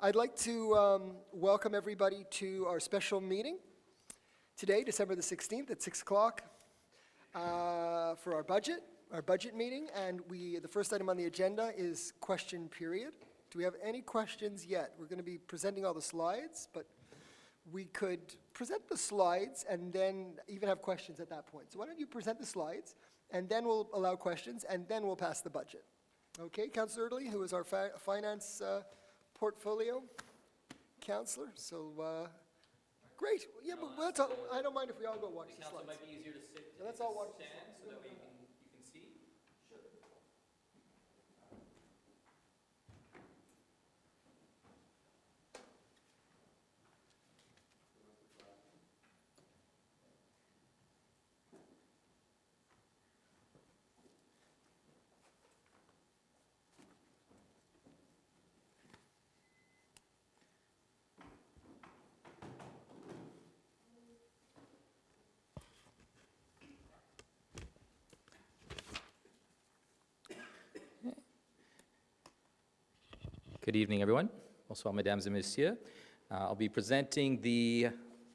I'd like to welcome everybody to our special meeting today, December the 16th at 6 o'clock for our budget meeting. And the first item on the agenda is question period. Do we have any questions yet? We're going to be presenting all the slides, but we could present the slides and then even have questions at that point. So why don't you present the slides, and then we'll allow questions, and then we'll pass the budget. Okay, Councillor Erdely, who is our finance portfolio counselor. So, great. Yeah, but let's all, I don't mind if we all go watch the slides. It might be easier to sit. So let's all watch stand so that you can see. Sure. Good evening, everyone. Bonsoir, mesdames et messieurs. I'll be presenting the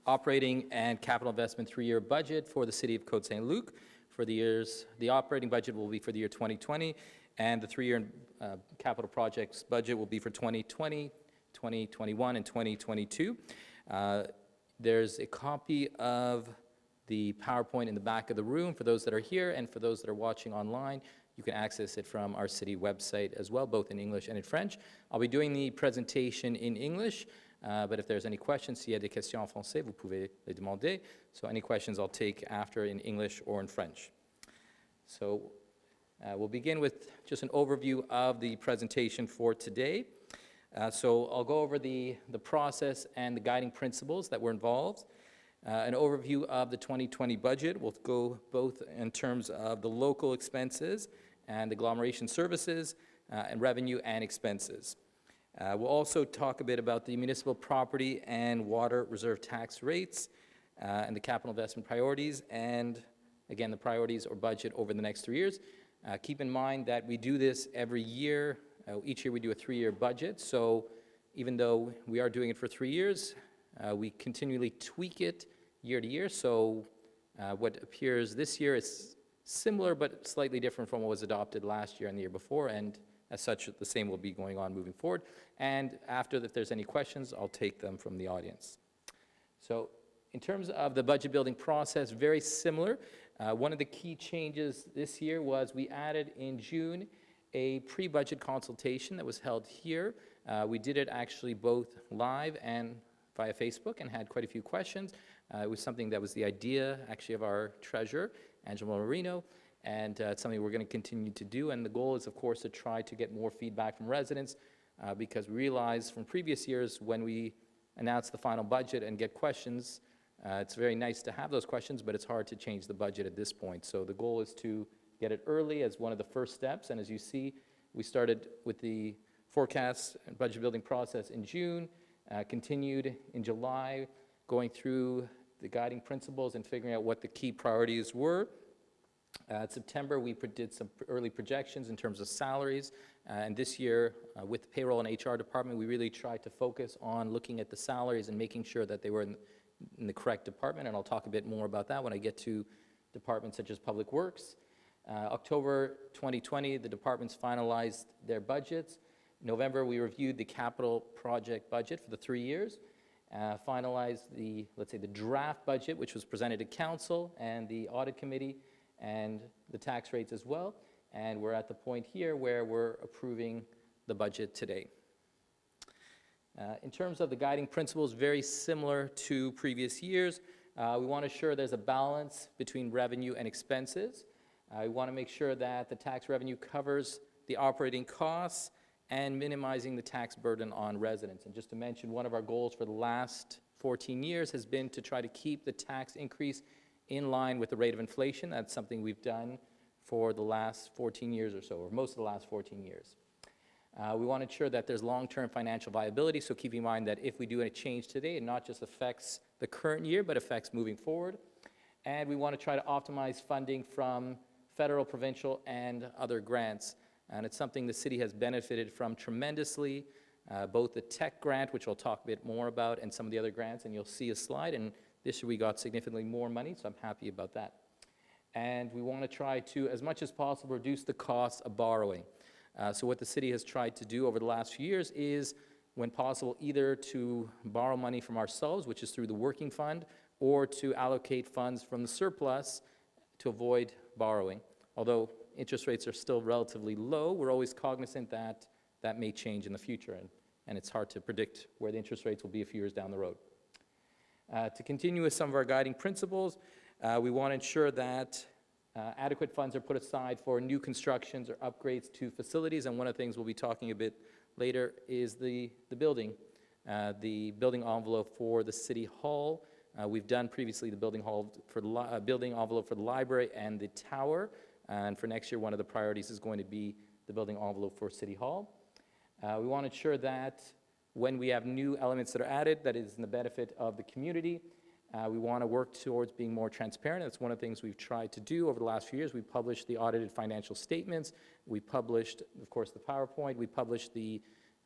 operating and capital investment three-year budget for the city of Côte Saint-Luc for the years. The operating budget will be for the year 2020, and the three-year capital projects budget will be for 2020, 2021, and 2022. There's a copy of the PowerPoint in the back of the room for those that are here, and for those that are watching online. You can access it from our city website as well, both in English and in French. I'll be doing the presentation in English, but if there's any questions, s'il y a des questions en français, vous pouvez les demander. So any questions I'll take after in English or in French. So we'll begin with just an overview of the presentation for today. So I'll go over the process and the guiding principles that were involved. An overview of the 2020 budget. We'll go both in terms of the local expenses and agglomeration services, and revenue and expenses. We'll also talk a bit about the municipal property and water reserve tax rates, and the capital investment priorities, and again, the priorities or budget over the next 3 years. Keep in mind that we do this every year. Each year we do a three-year budget, so even though we are doing it for 3 years, we continually tweak it year to year, so what appears this year is similar but slightly different from what was adopted last year and the year before, and as such, the same will be going on moving forward. And after, if there's any questions, I'll take them from the audience. So in terms of the budget building process, very similar. One of the key changes this year was we added in June a pre-budget consultation that was held here. We did it actually both live and via Facebook and had quite a few questions. It was something that was the idea actually of our treasurer, Angela Marino, and it's something we're going to continue to do. And the goal is, of course, to try to get more feedback from residents because we realized from previous years when we announce the final budget and get questions, it's very nice to have those questions, but it's hard to change the budget at this point. So the goal is to get it early as one of the first steps. And as you see, we started with the forecast and budget building process in June, continued in July, going through the guiding principles and figuring out what the key priorities were. In September, we did some early projections in terms of salaries, and this year, with the payroll and HR department, we really tried to focus on looking at the salaries and making sure that they were in the correct department, and I'll talk a bit more about that when I get to departments such as Public Works. October 2020, the departments finalized their budgets. November, we reviewed the capital project budget for the 3 years. Finalized the, let's say, the draft budget, which was presented to council and the audit committee and the tax rates as well. And we're at the point here where we're approving the budget today. In terms of the guiding principles, very similar to previous years. We want to ensure there's a balance between revenue and expenses. We want to make sure that the tax revenue covers the operating costs and minimizing the tax burden on residents. And just to mention, one of our goals for the last 14 years has been to try to keep the tax increase in line with the rate of inflation. That's something we've done for the last 14 years or so, or most of the last 14 years. We want to ensure that there's long-term financial viability, so keep in mind that if we do a change today, it not just affects the current year, but affects moving forward. And we want to try to optimize funding from federal, provincial, and other grants. And it's something the city has benefited from tremendously. both the tech grant, which I'll talk a bit more about, and some of the other grants, and you'll see a slide, and this year we got significantly more money, so I'm happy about that. And we want to try to, as much as possible, reduce the cost of borrowing. So what the city has tried to do over the last few years is, when possible, either to borrow money from ourselves, which is through the working fund, or to allocate funds from the surplus to avoid borrowing. Although interest rates are still relatively low, we're always cognizant that that may change in the future, and it's hard to predict where the interest rates will be a few years down the road. To continue with some of our guiding principles, we want to ensure that adequate funds are put aside for new constructions or upgrades to facilities, and one of the things we'll be talking a bit later is the building envelope for the City Hall. We've done previously the building envelope for the library and the tower, and for next year one of the priorities is going to be the building envelope for City Hall. We want to ensure that when we have new elements that are added, that is in the benefit of the community. We want to work towards being more transparent. That's one of the things we've tried to do over the last few years. We published the audited financial statements. We published, of course, the PowerPoint. We published the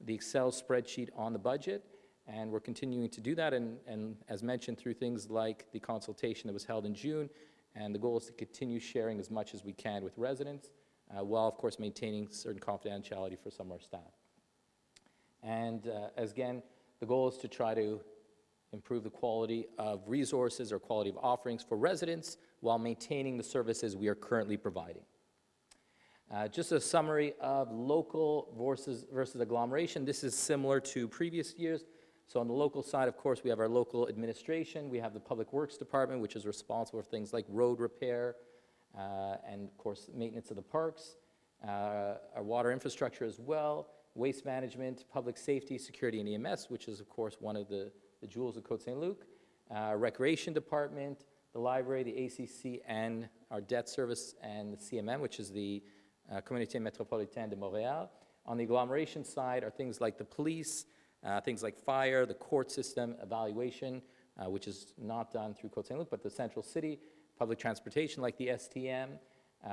Excel spreadsheet on the budget, and we're continuing to do that, and as mentioned, through things like the consultation that was held in June, and the goal is to continue sharing as much as we can with residents, while, of course, maintaining certain confidentiality for some of our staff. And again, the goal is to try to improve the quality of resources or quality of offerings for residents while maintaining the services we are currently providing. Just a summary of local versus agglomeration. This is similar to previous years. So on the local side, of course, we have our local administration. We have the Public Works Department, which is responsible for things like road repair and, of course, maintenance of the parks, our water infrastructure as well, waste management, public safety, security, and EMS, which is, of course, one of the jewels of Côte Saint-Luc, recreation department, the library, the ACC, and our debt service, and the CMM, which is the Communauté Métropolitaine de Montréal. On the agglomeration side are things like the police, things like fire, the court system, evaluation, which is not done through Côte Saint-Luc, but the central city, public transportation like the STM,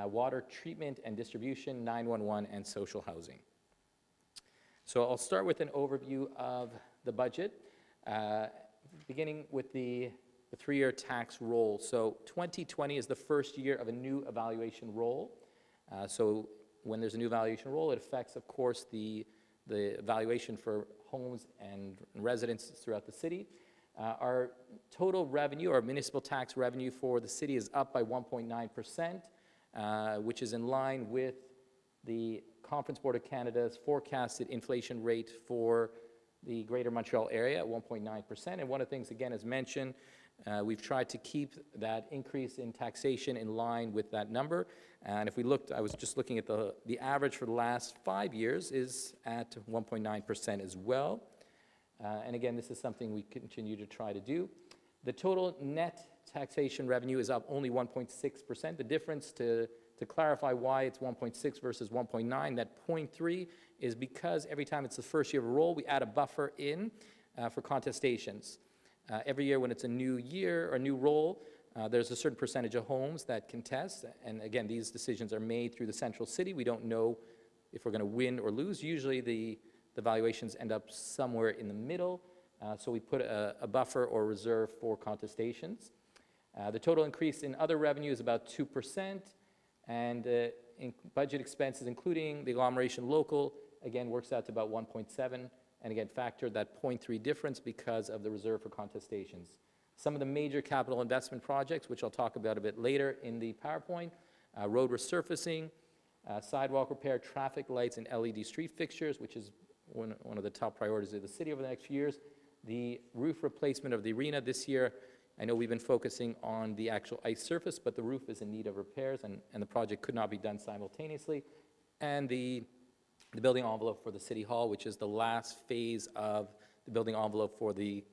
water treatment and distribution, 911, and social housing. So I'll start with an overview of the budget, beginning with the three-year tax roll. So 2020 is the first year of a new evaluation roll. So when there's a new evaluation roll, it affects, of course, the evaluation for homes and residents throughout the city. Our total revenue, our municipal tax revenue for the city is up by 1.9%, which is in line with the Conference Board of Canada's forecasted inflation rate for the Greater Montreal area at 1.9%. And one of the things, again, as mentioned, we've tried to keep that increase in taxation in line with that number. And if we looked, I was just looking at the average for the last 5 years is at 1.9% as well. And again, this is something we continue to try to do. The total net taxation revenue is up only 1.6%. The difference, to clarify why it's 1.6 versus 1.9, that 0.3 is because every time it's the first year of a roll, we add a buffer in for contestations. Every year when it's a new year or a new roll, there's a certain percentage of homes that contest, and again, these decisions are made through the central city. We don't know if we're going to win or lose. Usually the valuations end up somewhere in the middle, so we put a buffer or reserve for contestations. The total increase in other revenue is about 2%, and in budget expenses, including the agglomeration local, again, works out to about 1.7, and again, factor that 0.3 difference because of the reserve for contestations. Some of the major capital investment projects, which I'll talk about a bit later in the PowerPoint, road resurfacing, sidewalk repair, traffic lights, and LED street fixtures, which is one of the top priorities of the city over the next few years. The roof replacement of the arena this year, I know we've been focusing on the actual ice surface, but the roof is in need of repairs, and the project could not be done simultaneously. And the building envelope for the City Hall, which is the last phase of the building envelope for the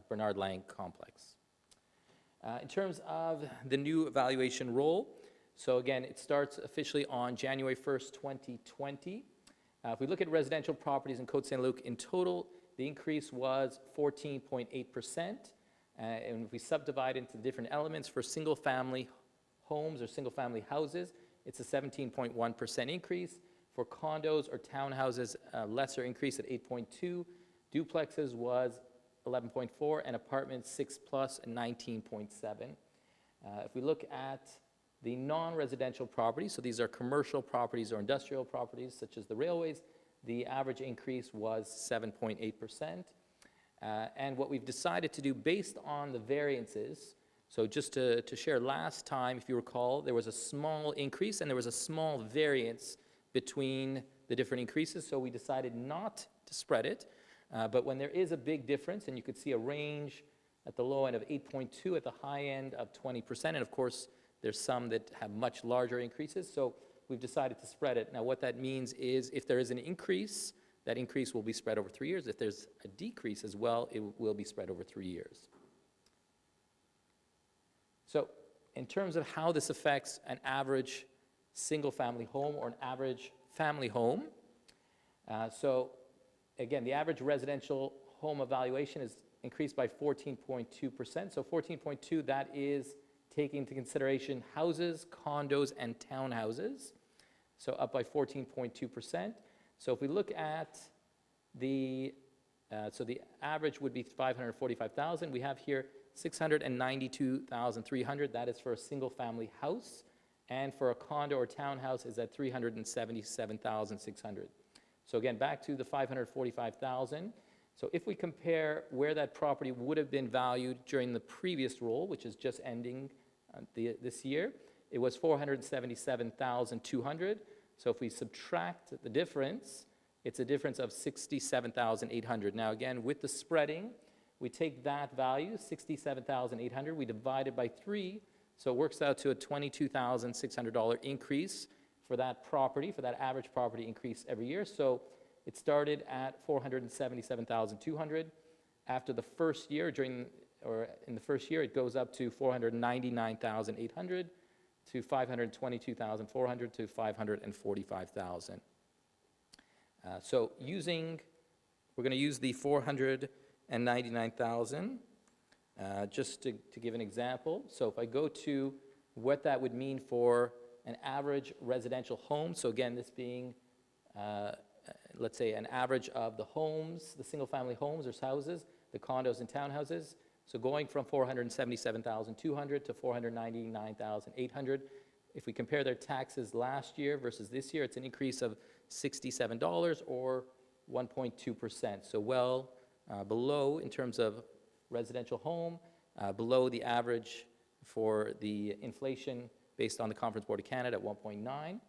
Bernard Lang complex. In terms of the new evaluation roll, so again, it starts officially on January 1st, 2020. If we look at residential properties in Côte Saint-Luc, in total, the increase was 14.8%. And if we subdivide into the different elements for single-family homes or single-family houses, it's a 17.1% increase. For condos or townhouses, a lesser increase at 8.2. Duplexes was 11.4, and apartments 6+ and 19.7. If we look at the non-residential properties, so these are commercial properties or industrial properties such as the railways, the average increase was 7.8%. And what we've decided to do based on the variances, so just to share, last time, if you recall, there was a small increase and there was a small variance between the different increases, so we decided not to spread it. But when there is a big difference, and you could see a range at the low end of 8.2, at the high end of 20%, and of course, there's some that have much larger increases, so we've decided to spread it. Now, what that means is if there is an increase, that increase will be spread over 3 years. If there's a decrease as well, it will be spread over 3 years. So, in terms of how this affects an average single-family home or an average family home, so again, the average residential home evaluation is increased by 14.2%. So 14.2, that is taking into consideration houses, condos, and townhouses. So up by 14.2%. So if we look at the average would be 545,000. We have here 692,300. That is for a single-family house, and for a condo or townhouse is at 377,600. So again, back to the 545,000. So if we compare where that property would have been valued during the previous roll, which is just ending this year, it was 477,200. So if we subtract the difference, it's a difference of 67,800. Now again, with the spreading, we take that value, 67,800, we divide it by 3, so it works out to a $22,600 increase for that property, for that average property increase every year. So it started at 477,200. After the first year, in the first year, it goes up to 499,800, to 522,400, to 545,000. So we're going to use the 499,000 just to give an example. So if I go to what that would mean for an average residential home, so again, this being, let's say, an average of the homes, the single-family homes or houses, the condos and townhouses. So going from 477,200 to 499,800. If we compare their taxes last year versus this year, it's an increase of $67 or 1.2%. So well below in terms of residential home, below the average for the inflation based on the Conference Board of Canada at 1.9.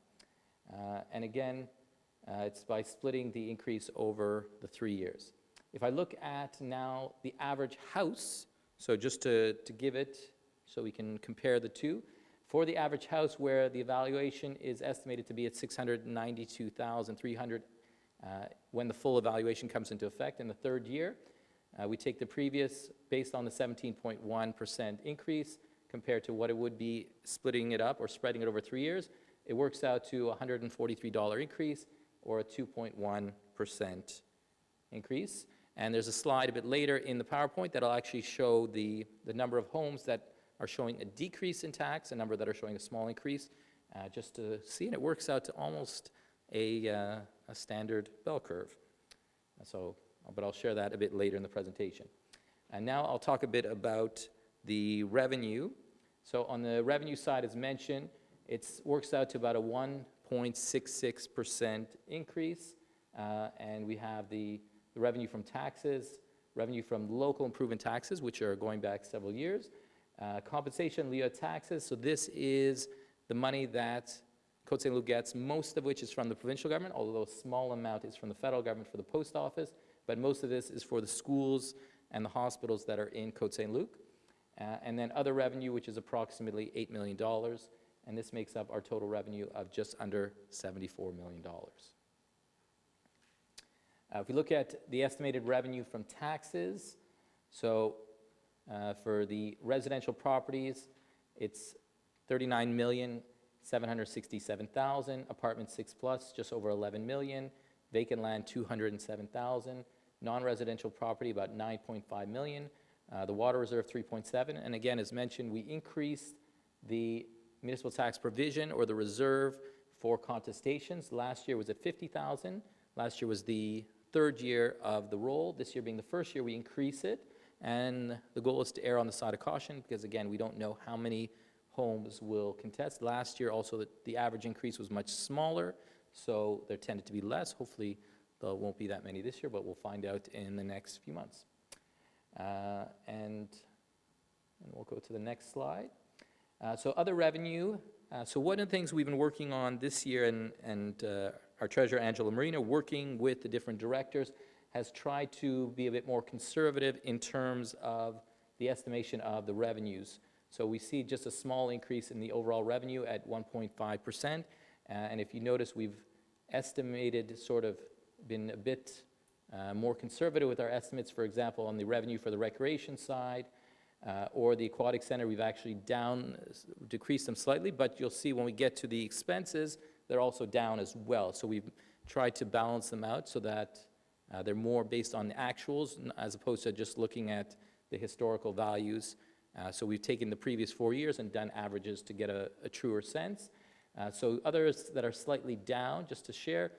And again, it's by splitting the increase over the 3 years. If I look at now the average house, so just to give it so we can compare the two, for the average house where the evaluation is estimated to be at 692,300 when the full evaluation comes into effect in the 3rd year, we take the previous based on the 17.1% increase compared to what it would be splitting it up or spreading it over 3 years. It works out to a $143 increase or a 2.1% increase. And there's a slide a bit later in the PowerPoint that'll actually show the number of homes that are showing a decrease in tax, a number that are showing a small increase, just to see, and it works out to almost a standard bell curve. So, but I'll share that a bit later in the presentation. And now I'll talk a bit about the revenue. So on the revenue side, as mentioned, it works out to about a 1.66% increase, and we have the revenue from taxes, revenue from local improvement taxes, which are going back several years, compensation LEO taxes. So this is the money that Côte Saint-Luc gets, most of which is from the provincial government, although a small amount is from the federal government for the post office, but most of this is for the schools and the hospitals that are in Côte Saint-Luc. And then other revenue, which is approximately $8 million, and this makes up our total revenue of just under $74 million. If we look at the estimated revenue from taxes, so for the residential properties, it's $39,767,000, apartments 6+, just over $11 million, vacant land 207,000, non-residential property about 9.5 million, the water reserve 3.7, and again, as mentioned, we increased the municipal tax provision or the reserve for contestations. Last year was at $50,000. Last year was the third year of the roll. This year being the first year, we increase it. And the goal is to err on the side of caution because, again, we don't know how many homes will contest. Last year, also, the average increase was much smaller, so there tended to be less. Hopefully, there won't be that many this year, but we'll find out in the next few months. And we'll go to the next slide. So other revenue. So one of the things we've been working on this year, and our treasurer, Angela Marina, working with the different directors, has tried to be a bit more conservative in terms of the estimation of the revenues. So we see just a small increase in the overall revenue at 1.5%. And if you notice, we've estimated, sort of been a bit more conservative with our estimates. For example, on the revenue for the recreation side or the aquatic center, we've actually decreased them slightly, but you'll see when we get to the expenses, they're also down as well. So we've tried to balance them out so that they're more based on the actuals as opposed to just looking at the historical values. So we've taken the previous 4 years and done averages to get a truer sense. So others that are slightly down, just to share,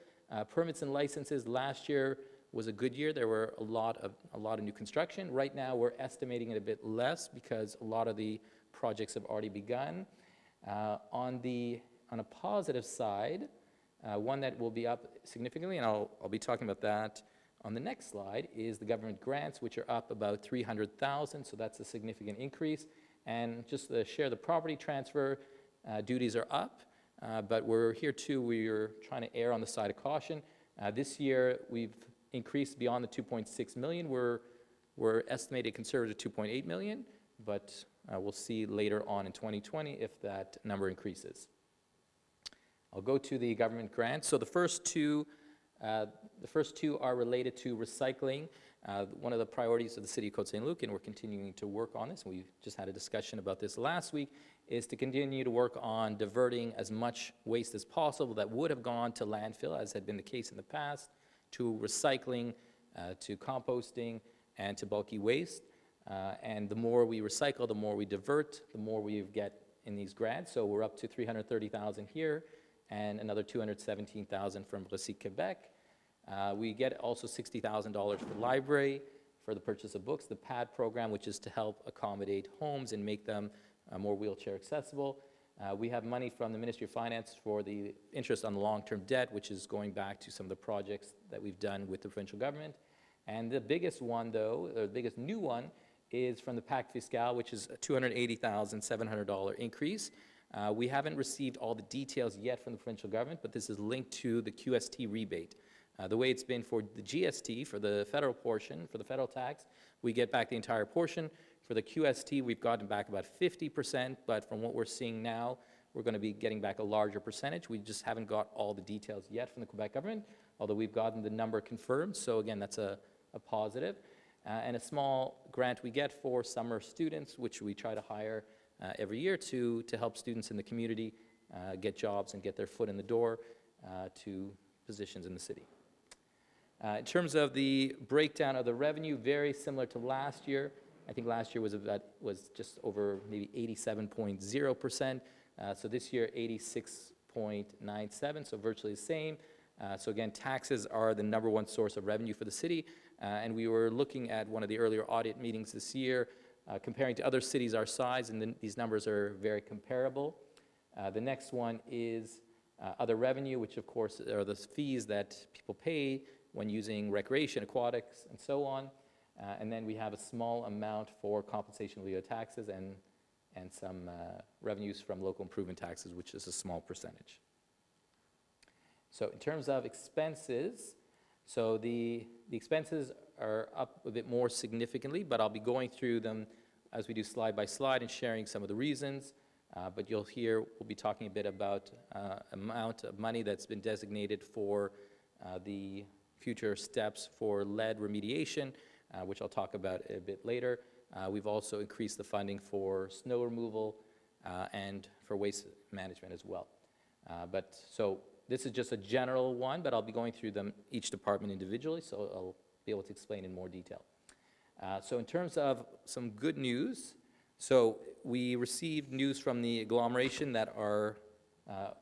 permits and licenses. Last year was a good year. There were a lot of new construction. Right now we're estimating it a bit less because a lot of the projects have already begun. On a positive side, one that will be up significantly, and I'll be talking about that on the next slide, is the government grants, which are up about $300,000, so that's a significant increase. And just to share, the property transfer duties are up, but we're here too, we're trying to err on the side of caution. This year, we've increased beyond the $2.6 million. We're estimated conservative $2.8 million, but we'll see later on in 2020 if that number increases. I'll go to the government grants. So the first two are related to recycling. One of the priorities of the City of Côte Saint-Luc, and we're continuing to work on this, and we just had a discussion about this last week, is to continue to work on diverting as much waste as possible that would have gone to landfill, as had been the case in the past, to recycling, to composting, and to bulky waste. And the more we recycle, the more we divert, the more we get in these grants. So we're up to $330,000 here, and another $217,000 from Recyc Quebec. We get also $60,000 for library, for the purchase of books, the PAD program, which is to help accommodate homes and make them more wheelchair accessible. We have money from the Ministry of Finance for the interest on the long-term debt, which is going back to some of the projects that we've done with the provincial government. And the biggest one, though, or the biggest new one, is from the Pacte Fiscal, which is a $280,700 increase. We haven't received all the details yet from the provincial government, but this is linked to the QST rebate. The way it's been for the GST, for the federal portion, for the federal tax, we get back the entire portion. For the QST, we've gotten back about 50%, but from what we're seeing now, we're going to be getting back a larger percentage. We just haven't got all the details yet from the Quebec government, although we've gotten the number confirmed. So again, that's a positive. And a small grant we get for summer students, which we try to hire every year to help students in the community get jobs and get their foot in the door to positions in the city. In terms of the breakdown of the revenue, very similar to last year. I think last year was just over maybe 87.0%. So this year, 86.97%, so virtually the same. So again, taxes are the #1 source of revenue for the city. And we were looking at one of the earlier audit meetings this year, comparing to other cities our size, and these numbers are very comparable. The next one is other revenue, which of course are the fees that people pay when using recreation, aquatics, and so on. And then we have a small amount for compensation of taxes and some revenues from local improvement taxes, which is a small percentage. So in terms of expenses, so the expenses are up a bit more significantly, but I'll be going through them as we do slide by slide and sharing some of the reasons. But you'll hear, we'll be talking a bit about amount of money that's been designated for the future steps for lead remediation, which I'll talk about a bit later. We've also increased the funding for snow removal and for waste management as well. So this is just a general one, but I'll be going through them, each department individually, so I'll be able to explain in more detail. So in terms of some good news, so we received news from the agglomeration that our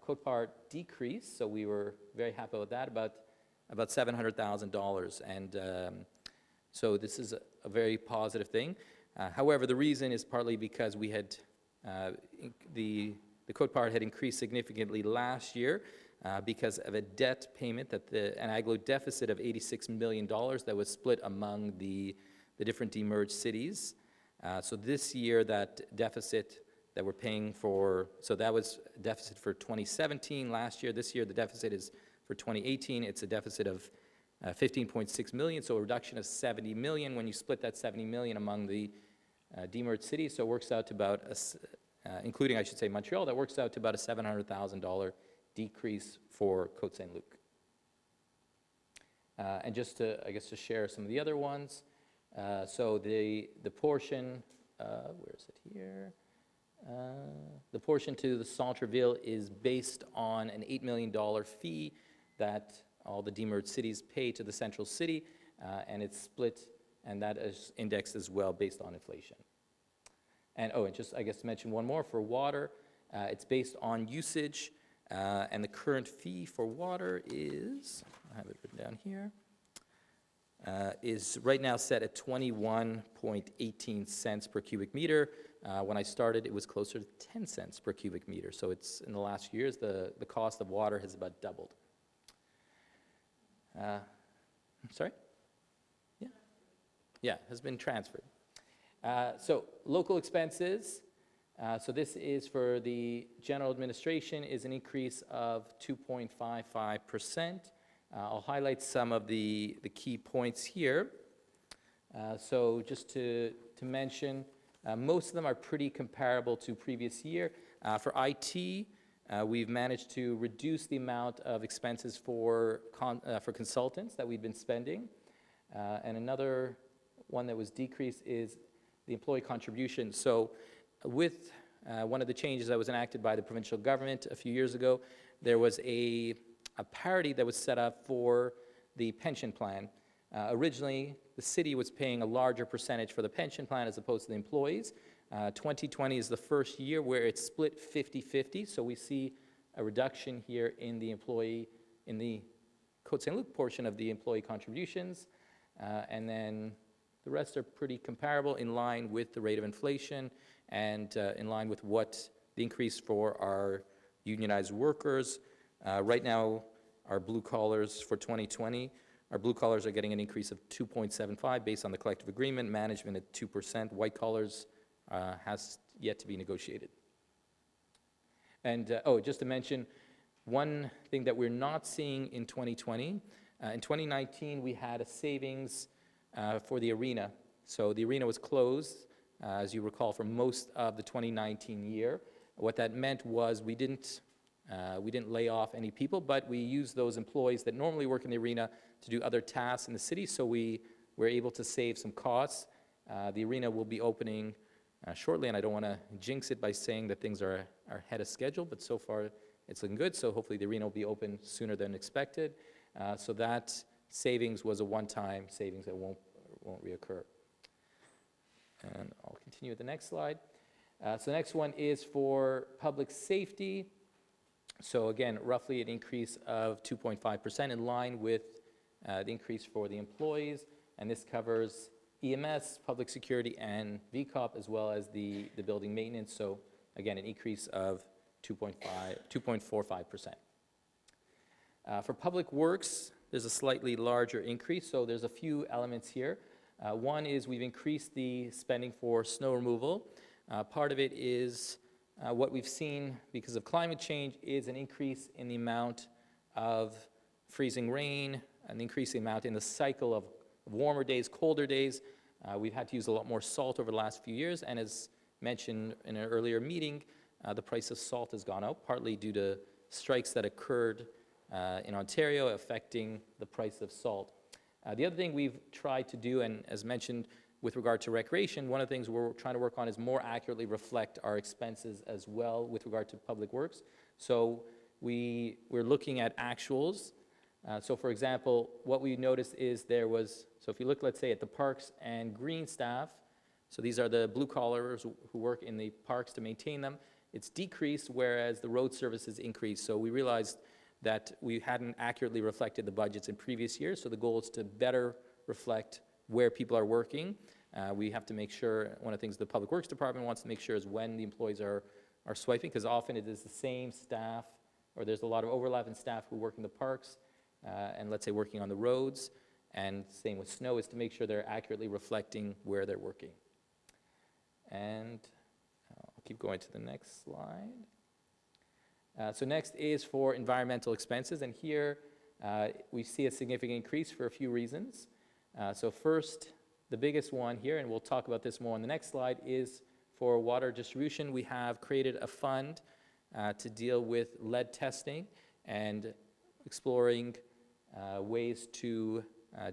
Côte Part decreased, so we were very happy with that, about $700,000. And so this is a very positive thing. However, the reason is partly because we had, the Côte Part had increased significantly last year because of a debt payment, an AGLO deficit of $86 million that was split among the different demerged cities. So this year, that deficit that we're paying for, so that was a deficit for 2017 last year. This year, the deficit is for 2018. It's a deficit of 15.6 million, so a reduction of 70 million when you split that 70 million among the demerged cities. So it works out to about, including, I should say, Montreal, that works out to about a $700,000 decrease for Côte Saint-Luc. And just to, I guess, to share some of the other ones. So the portion, where is it here? The portion to the centre-ville is based on an $8 million fee that all the demerged cities pay to the central city, and it's split, and that is indexed as well based on inflation. And and just, I guess, to mention one more, for water, it's based on usage, and the current fee for water is, I have it written down here, is right now set at 21.18 cents per cubic meter. When I started, it was closer to 10 cents per cubic meter. So it's, in the last few years, the cost of water has about doubled. Sorry? Yeah. Yeah, has been transferred. So local expenses. So this is for the general administration, is an increase of 2.55%. I'll highlight some of the key points here. So just to mention, most of them are pretty comparable to previous year. For IT, we've managed to reduce the amount of expenses for consultants that we've been spending. And another one that was decreased is the employee contribution. So with one of the changes that was enacted by the provincial government a few years ago, there was a parity that was set up for the pension plan. Originally, the city was paying a larger percentage for the pension plan as opposed to the employees. 2020 is the first year where it's split 50-50, so we see a reduction here in the employee, in the Côte Saint-Luc portion of the employee contributions, and then the rest are pretty comparable, in line with the rate of inflation and in line with what the increase for our unionized workers. Right now, our blue collars for 2020, our blue collars are getting an increase of 2.75 based on the collective agreement, management at 2%, white collars has yet to be negotiated. And just to mention, one thing that we're not seeing in 2020, in 2019 we had a savings for the arena. So the arena was closed, as you recall, for most of the 2019 year. What that meant was we didn't lay off any people, but we used those employees that normally work in the arena to do other tasks in the city, so we were able to save some costs. The arena will be opening shortly, and I don't want to jinx it by saying that things are ahead of schedule, but so far it's looking good, so hopefully the arena will be open sooner than expected. So that savings was a one-time savings that won't reoccur. And I'll continue with the next slide. So the next one is for public safety. So again, roughly an increase of 2.5% in line with the increase for the employees, and this covers EMS, public security, and VCOP, as well as the building maintenance. So again, an increase of 2.45%. For public works, there's a slightly larger increase, so there's a few elements here. One is we've increased the spending for snow removal. Part of it is what we've seen because of climate change is an increase in the amount of freezing rain, an increasing amount in the cycle of warmer days, colder days. We've had to use a lot more salt over the last few years, and as mentioned in an earlier meeting, the price of salt has gone up, partly due to strikes that occurred in Ontario affecting the price of salt. The other thing we've tried to do, and as mentioned with regard to recreation, one of the things we're trying to work on is more accurately reflect our expenses as well with regard to public works. So we're looking at actuals. So for example, what we noticed is there was, so if you look, let's say, at the parks and green staff, so these are the blue collars who work in the parks to maintain them, it's decreased, whereas the road services increased. So we realized that we hadn't accurately reflected the budgets in previous years, so the goal is to better reflect where people are working. We have to make sure, one of the things the Public Works Department wants to make sure is when the employees are swiping, because often it is the same staff, or there's a lot of overlap in staff who work in the parks, and let's say working on the roads, and same with snow, is to make sure they're accurately reflecting where they're working. And I'll keep going to the next slide. So next is for environmental expenses, and here we see a significant increase for a few reasons. So first, the biggest one here, and we'll talk about this more on the next slide, is for water distribution. We have created a fund to deal with lead testing and exploring ways to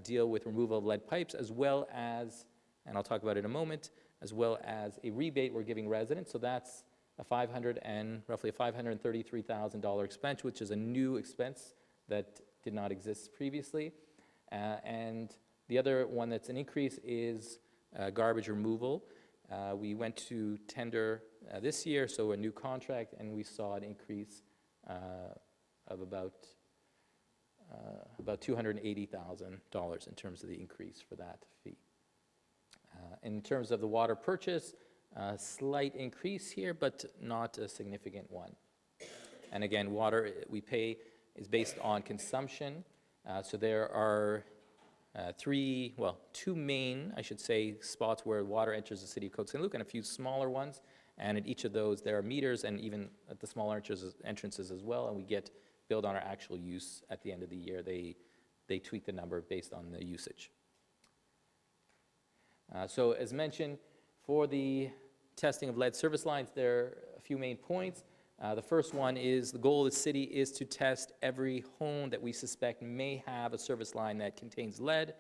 deal with removal of lead pipes, as well as, and I'll talk about it in a moment, as well as a rebate we're giving residents. So that's roughly a $533,000 expense, which is a new expense that did not exist previously. And the other one that's an increase is garbage removal. We went to tender this year, so a new contract, and we saw an increase of about $280,000 in terms of the increase for that fee. In terms of the water purchase, a slight increase here, but not a significant one. And again, water we pay is based on consumption. So there are two main, I should say, spots where water enters the city of Côte Saint-Luc, and a few smaller ones. And at each of those, there are meters, and even at the smaller entrances as well, and we get billed on our actual use at the end of the year. They tweak the number based on the usage. So as mentioned, for the testing of lead service lines, there are a few main points. The first one is the goal of the city is to test every home that we suspect may have a service line that contains lead.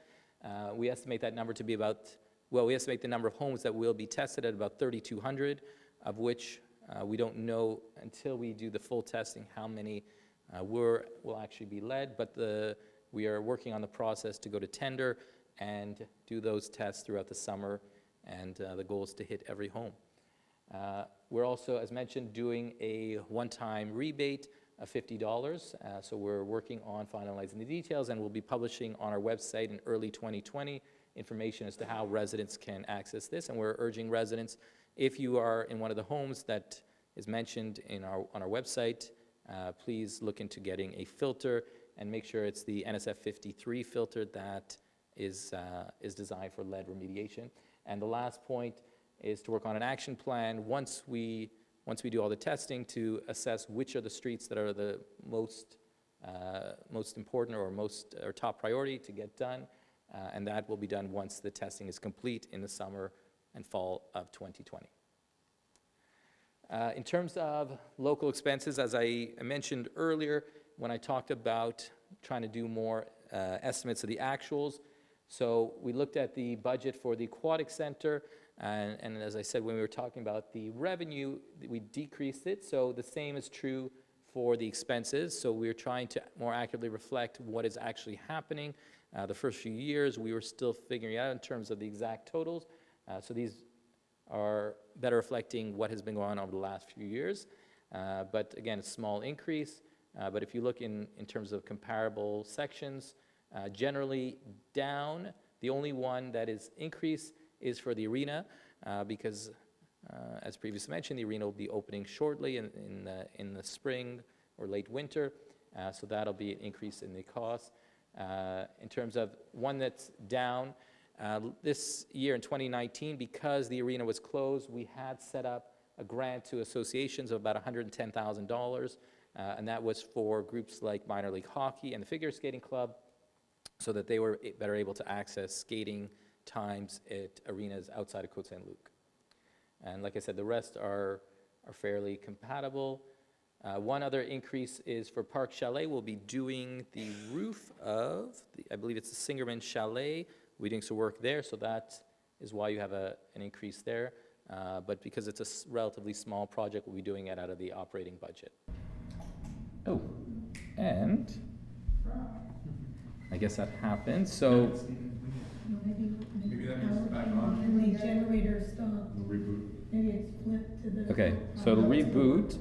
We estimate that number to be we estimate the number of homes that will be tested at about 3,200, of which we don't know until we do the full testing how many will actually be lead, but we are working on the process to go to tender and do those tests throughout the summer, and the goal is to hit every home. We're also, as mentioned, doing a one-time rebate of $50. So we're working on finalizing the details, and we'll be publishing on our website in early 2020 information as to how residents can access this. And we're urging residents, if you are in one of the homes that is mentioned on our website, please look into getting a filter and make sure it's the NSF 53 filter that is designed for lead remediation. And the last point is to work on an action plan once we do all the testing to assess which are the streets that are the most important or top priority to get done, and that will be done once the testing is complete in the summer and fall of 2020. In terms of local expenses, as I mentioned earlier when I talked about trying to do more estimates of the actuals, so we looked at the budget for the aquatic center, and as I said, when we were talking about the revenue, we decreased it. So the same is true for the expenses. So we're trying to more accurately reflect what is actually happening. The first few years, we were still figuring out in terms of the exact totals. So these are better reflecting what has been going on over the last few years. But again, a small increase. But if you look in terms of comparable sections, generally down. The only one that is increased is for the arena, because as previously mentioned, the arena will be opening shortly in the spring or late winter, so that'll be an increase in the cost. In terms of one that's down, this year in 2019, because the arena was closed, we had set up a grant to associations of about $110,000, and that was for groups like minor league hockey and the figure skating club, so that they were better able to access skating times at arenas outside of Côte Saint-Luc. And like I said, the rest are fairly compatible. One other increase is for Park Chalet. We'll be doing the roof of, I believe it's the Singerman Chalet. We're doing some work there, so that is why you have an increase there. But because it's a relatively small project, we'll be doing it out of the operating budget. Oh, and I guess that happened. So Maybe that means it's back on. And the generator stopped. We'll reboot. Maybe it's flipped. Okay, so it'll reboot.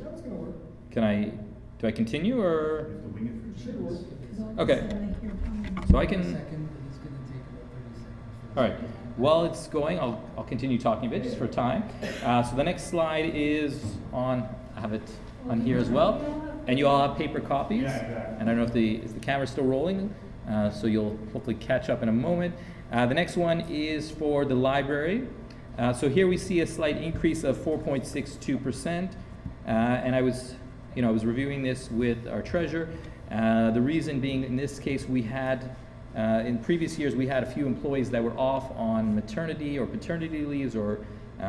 Do I continue or? Okay, so I can, all right, while it's going, I'll continue talking a bit just for time. So the next slide is on, I have it on here as well, and you all have paper copies. And I don't know if is the camera still rolling, so you'll hopefully catch up in a moment. The next one is for the library. So here we see a slight increase of 4.62%, and I was reviewing this with our treasurer. The reason being, in this case, we had, in previous years, we had a few employees that were off on maternity or paternity leaves, or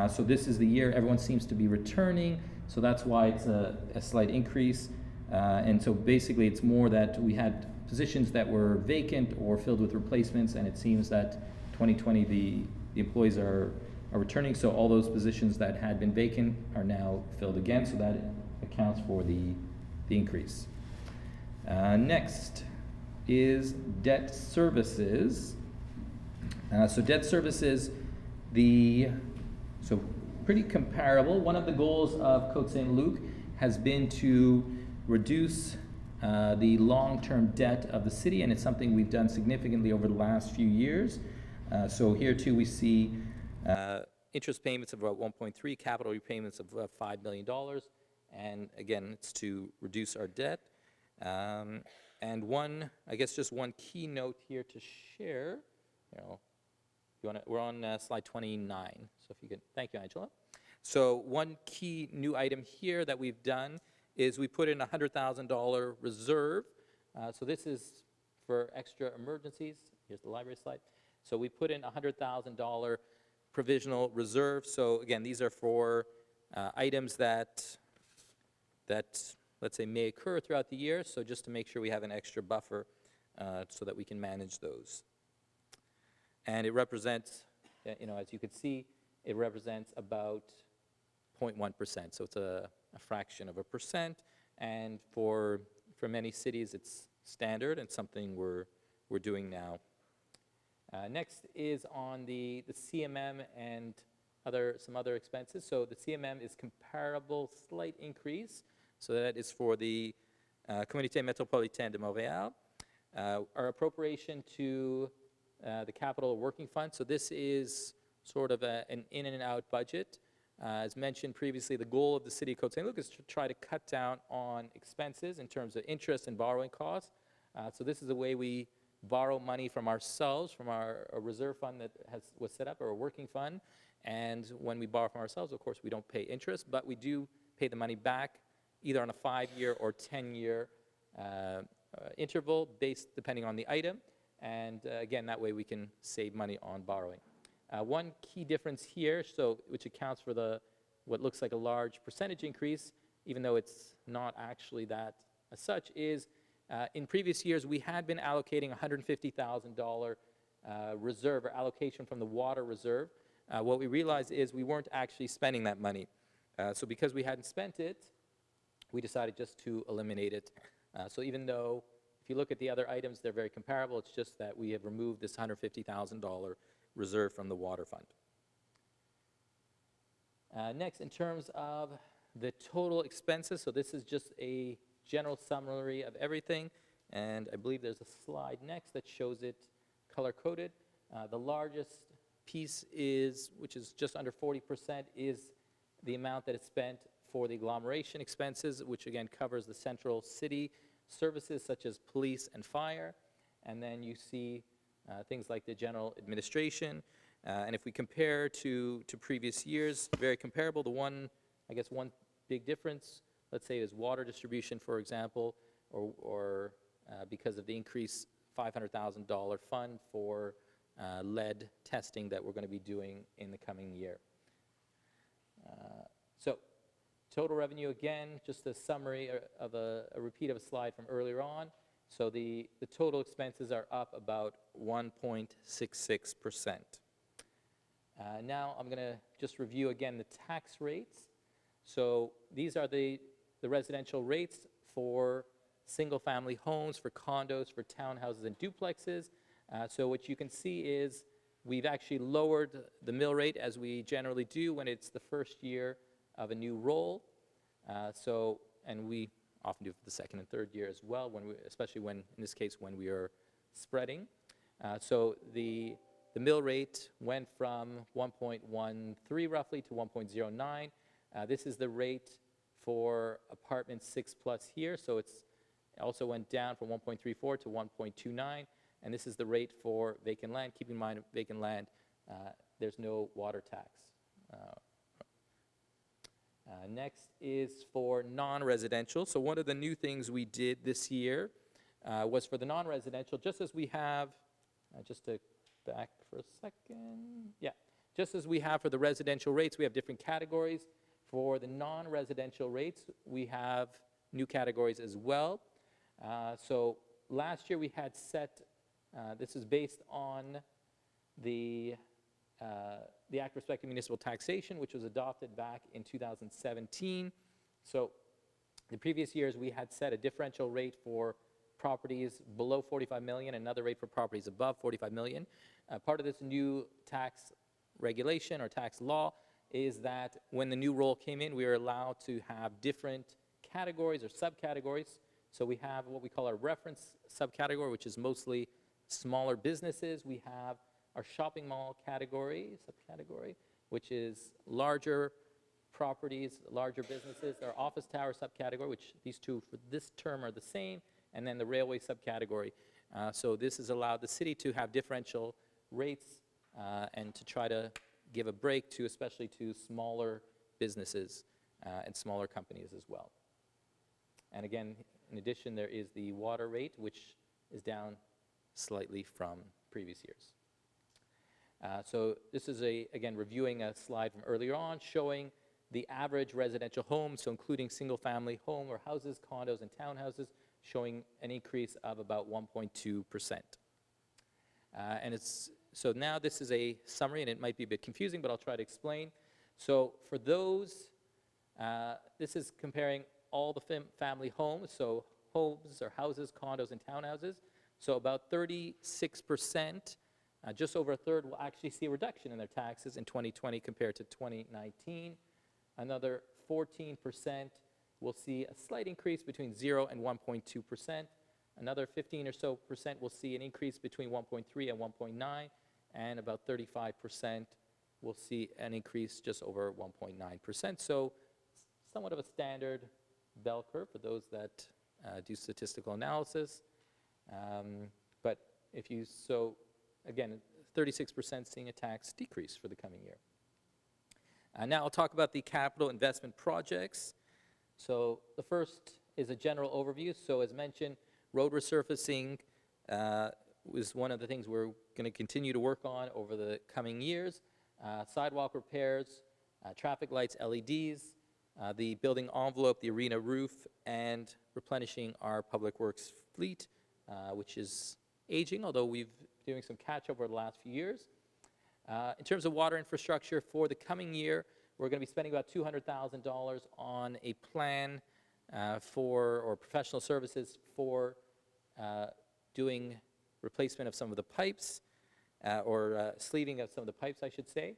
so this is the year everyone seems to be returning, so that's why it's a slight increase. And so basically, it's more that we had positions that were vacant or filled with replacements, and it seems that 2020 the employees are returning, so all those positions that had been vacant are now filled again, so that accounts for the increase. Next is debt services. So debt services, so pretty comparable. One of the goals of Côte Saint-Luc has been to reduce the long-term debt of the city, and it's something we've done significantly over the last few years. So here too we see interest payments of about 1.3, capital repayments of $5 million, and again, it's to reduce our debt. And just one key note here to share. We're on slide 29, so if you could, thank you, Angela. So one key new item here that we've done is we put in a $100,000 reserve. So this is for extra emergencies. Here's the library slide. So we put in a $100,000 provisional reserve. So again, these are for items that let's say may occur throughout the year. So just to make sure we have an extra buffer so that we can manage those. And it represents, as you can see, it represents about 0.1%. So it's a fraction of a percent. And for many cities, it's standard and something we're doing now. Next is on the CMM and some other expenses. So the CMM is comparable, slight increase. So that is for the Communauté Métropolitaine de Montréal. Our appropriation to the Capital Working Fund. So this is sort of an in and out budget. As mentioned previously, the goal of the City of Côte Saint-Luc is to try to cut down on expenses in terms of interest and borrowing costs. So this is a way we borrow money from ourselves, from our reserve fund that was set up, or a working fund. And when we borrow from ourselves, of course, we don't pay interest, but we do pay the money back either on a 5-year or 10-year interval, depending on the item. And again, that way we can save money on borrowing. One key difference here, which accounts for what looks like a large percentage increase, even though it's not actually that as such, is in previous years we had been allocating $150,000 reserve or allocation from the water reserve. What we realized is we weren't actually spending that money. So because we hadn't spent it, we decided just to eliminate it. So even though, if you look at the other items, they're very comparable, it's just that we have removed this $150,000 reserve from the water fund. Next, in terms of the total expenses, so this is just a general summary of everything, and I believe there's a slide next that shows it color-coded. The largest piece which is just under 40%, is the amount that is spent for the agglomeration expenses, which again covers the central city services such as police and fire. And then you see things like the general administration. And if we compare to previous years, very comparable. The one big difference, let's say, is water distribution, for example, or because of the increased $500,000 fund for lead testing that we're going to be doing in the coming year. So total revenue, again, just a summary of a repeat of a slide from earlier on. So the total expenses are up about 1.66%. Now I'm going to just review again the tax rates. So these are the residential rates for single-family homes, for condos, for townhouses and duplexes. So what you can see is we've actually lowered the mill rate, as we generally do when it's the first year of a new role. And we often do it for the second and third year as well, especially when, in this case, when we are spreading. So the mill rate went from 1.13 roughly to 1.09. This is the rate for apartments 6+ here, so it also went down from 1.34 to 1.29, and this is the rate for vacant land. Keep in mind, vacant land, there's no water tax. Next is for non-residential. So one of the new things we did this year was for the non-residential, just as we have, just to back for a second, yeah, just as we have for the residential rates, we have different categories. For the non-residential rates, we have new categories as well. So last year we had set, this is based on the Act Respecting Municipal Taxation, which was adopted back in 2017. So the previous years we had set a differential rate for properties below 45 million, another rate for properties above 45 million. Part of this new tax regulation or tax law is that when the new role came in, we were allowed to have different categories or subcategories. So we have what we call our reference subcategory, which is mostly smaller businesses. We have our shopping mall subcategory, which is larger properties, larger businesses. Our office tower subcategory, which these two for this term are the same, and then the railway subcategory. So this has allowed the city to have differential rates and to try to give a break to, especially to smaller businesses and smaller companies as well. And again, in addition, there is the water rate, which is down slightly from previous years. So this is, again, reviewing a slide from earlier on, showing the average residential home, so including single-family home or houses, condos, and townhouses, showing an increase of about 1.2%. So now this is a summary, and it might be a bit confusing, but I'll try to explain. So for those, this is comparing all the family homes, so homes or houses, condos, and townhouses. So about 36%, just over a third, will actually see a reduction in their taxes in 2020 compared to 2019. Another 14% will see a slight increase between 0 and 1.2%. Another 15 or so percent will see an increase between 1.3 and 1.9, and about 35% will see an increase just over 1.9%. So somewhat of a standard bell curve for those that do statistical analysis. But if you, so again, 36% seeing a tax decrease for the coming year. Now I'll talk about the capital investment projects. So the first is a general overview. So as mentioned, road resurfacing was one of the things we're going to continue to work on over the coming years. Sidewalk repairs, traffic lights, LEDs, the building envelope, the arena roof, and replenishing our public works fleet, which is aging, although we've been doing some catch up over the last few years. In terms of water infrastructure for the coming year, we're going to be spending about $200,000 on a plan or professional services for doing replacement of some of the pipes, or sleeving of some of the pipes, I should say.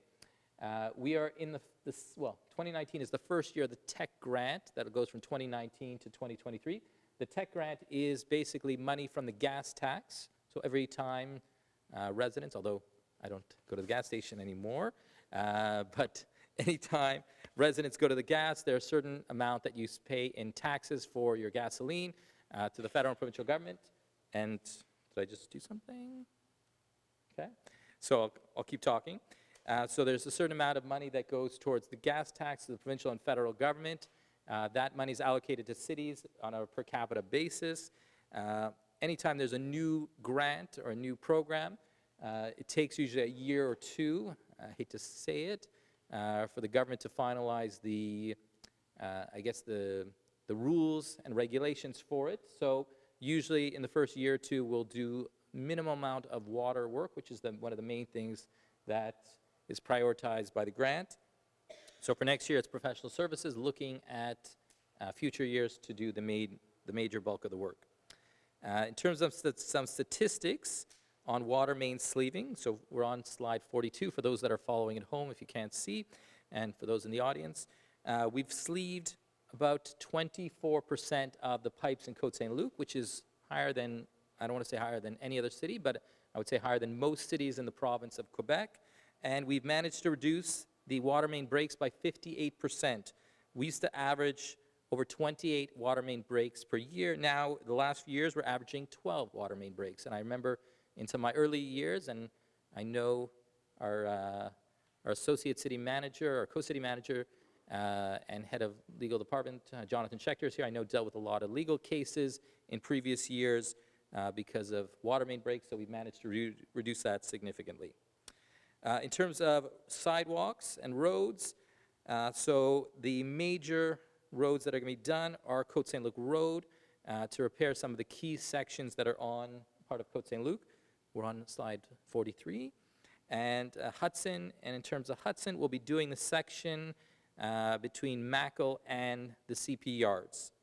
We are in 2019 is the first year of the tech grant that goes from 2019 to 2023. The tech grant is basically money from the gas tax. So every time residents, although I don't go to the gas station anymore, but anytime residents go to the gas, there's a certain amount that you pay in taxes for your gasoline to the federal and provincial government. And did I just do something? Okay, so I'll keep talking. So there's a certain amount of money that goes towards the gas tax to the provincial and federal government. That money is allocated to cities on a per capita basis. Anytime there's a new grant or a new program, it takes usually a year or two, I hate to say it, for the government to finalize the rules and regulations for it. So usually in the first year or two, we'll do minimum amount of water work, which is one of the main things that is prioritized by the grant. So for next year, it's professional services, looking at future years to do the major bulk of the work. In terms of some statistics on water main sleeving, so we're on slide 42 for those that are following at home if you can't see, and for those in the audience. We've sleeved about 24% of the pipes in Côte Saint-Luc, which is higher than, I don't want to say higher than any other city, but I would say higher than most cities in the province of Quebec. And we've managed to reduce the water main breaks by 58%. We used to average over 28 water main breaks per year. Now, the last few years, we're averaging 12 water main breaks. And I remember in some of my early years, and I know our associate city manager, our co-city manager, and head of legal department, Jonathan Schechter, is here. I know dealt with a lot of legal cases in previous years because of water main breaks, so we've managed to reduce that significantly. In terms of sidewalks and roads, so the major roads that are going to be done are Côte Saint-Luc Road to repair some of the key sections that are on part of Côte Saint-Luc. We're on slide 43. And Hudson, and in terms of Hudson, we'll be doing the section between Mackle and the CP yards.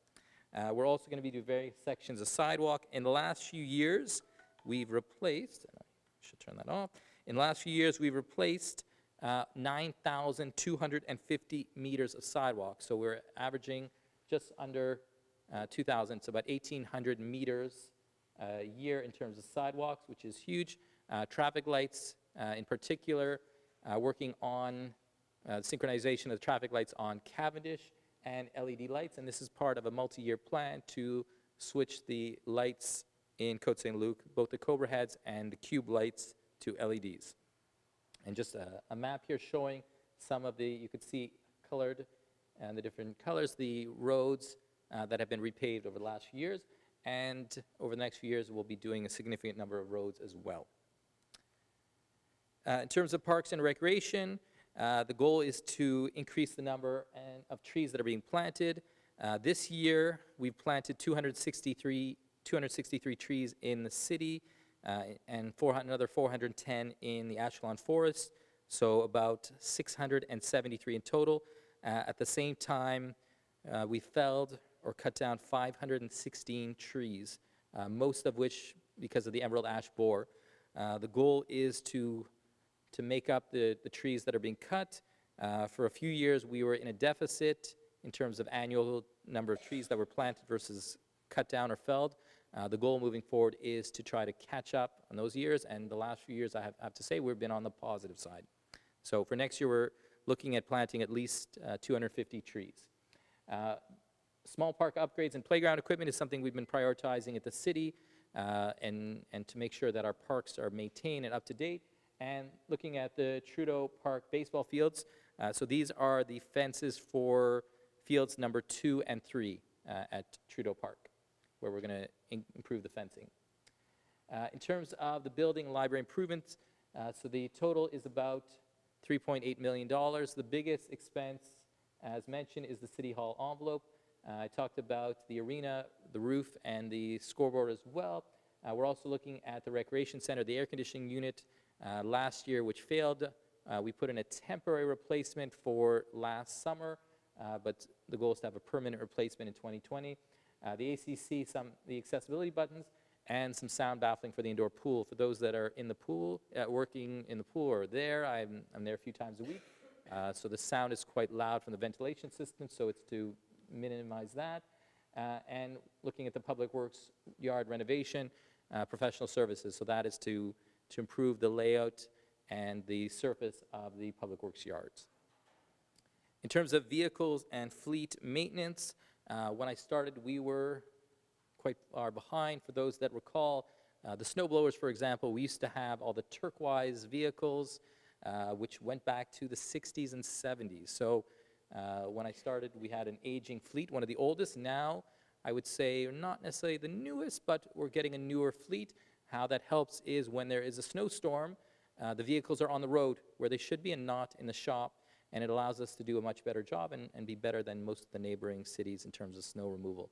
We're also going to be doing various sections of sidewalk. In the last few years, we've replaced, I should turn that off. In the last few years, we've replaced 9,250 meters of sidewalk. So we're averaging just under 2,000, so about 1,800 meters a year in terms of sidewalks, which is huge. Traffic lights, in particular, working on synchronization of the traffic lights on Cavendish and LED lights, and this is part of a multi-year plan to switch the lights in Côte Saint-Luc, both the Cobra heads and the cube lights, to LEDs. And just a map here showing some of the, you could see colored and the different colors, the roads that have been repaved over the last few years, and over the next few years we'll be doing a significant number of roads as well. In terms of parks and recreation, the goal is to increase the number of trees that are being planted. This year, we've planted 263 trees in the city and another 410 in the Ashkelon Forest, so about 673 in total. At the same time, we felled or cut down 516 trees, most of which because of the emerald ash borer. The goal is to make up the trees that are being cut. For a few years, we were in a deficit in terms of annual number of trees that were planted versus cut down or felled. The goal moving forward is to try to catch up on those years, and the last few years, I have to say, we've been on the positive side. So for next year, we're looking at planting at least 250 trees. Small park upgrades and playground equipment is something we've been prioritizing at the city, and to make sure that our parks are maintained and up to date. And looking at the Trudeau Park baseball fields, so these are the fences for fields number 2 and 3 at Trudeau Park, where we're going to improve the fencing. In terms of the building and library improvements, so the total is about $3.8 million. The biggest expense, as mentioned, is the City Hall envelope. I talked about the arena, the roof, and the scoreboard as well. We're also looking at the recreation center, the air conditioning unit last year, which failed. We put in a temporary replacement for last summer, but the goal is to have a permanent replacement in 2020. The ACC, the accessibility buttons, and some sound baffling for the indoor pool. For those that are in the pool, working in the pool or there, I'm there a few times a week. So the sound is quite loud from the ventilation system, so it's to minimize that. And looking at the public works yard renovation, professional services. So that is to improve the layout and the surface of the public works yards. In terms of vehicles and fleet maintenance, when I started, we were quite far behind. For those that recall, the snow blowers, for example, we used to have all the turquoise vehicles, which went back to the 60s and 70s. So when I started, we had an aging fleet, one of the oldest. Now, I would say not necessarily the newest, but we're getting a newer fleet. How that helps is when there is a snowstorm, the vehicles are on the road where they should be and not in the shop, and it allows us to do a much better job and be better than most of the neighboring cities in terms of snow removal,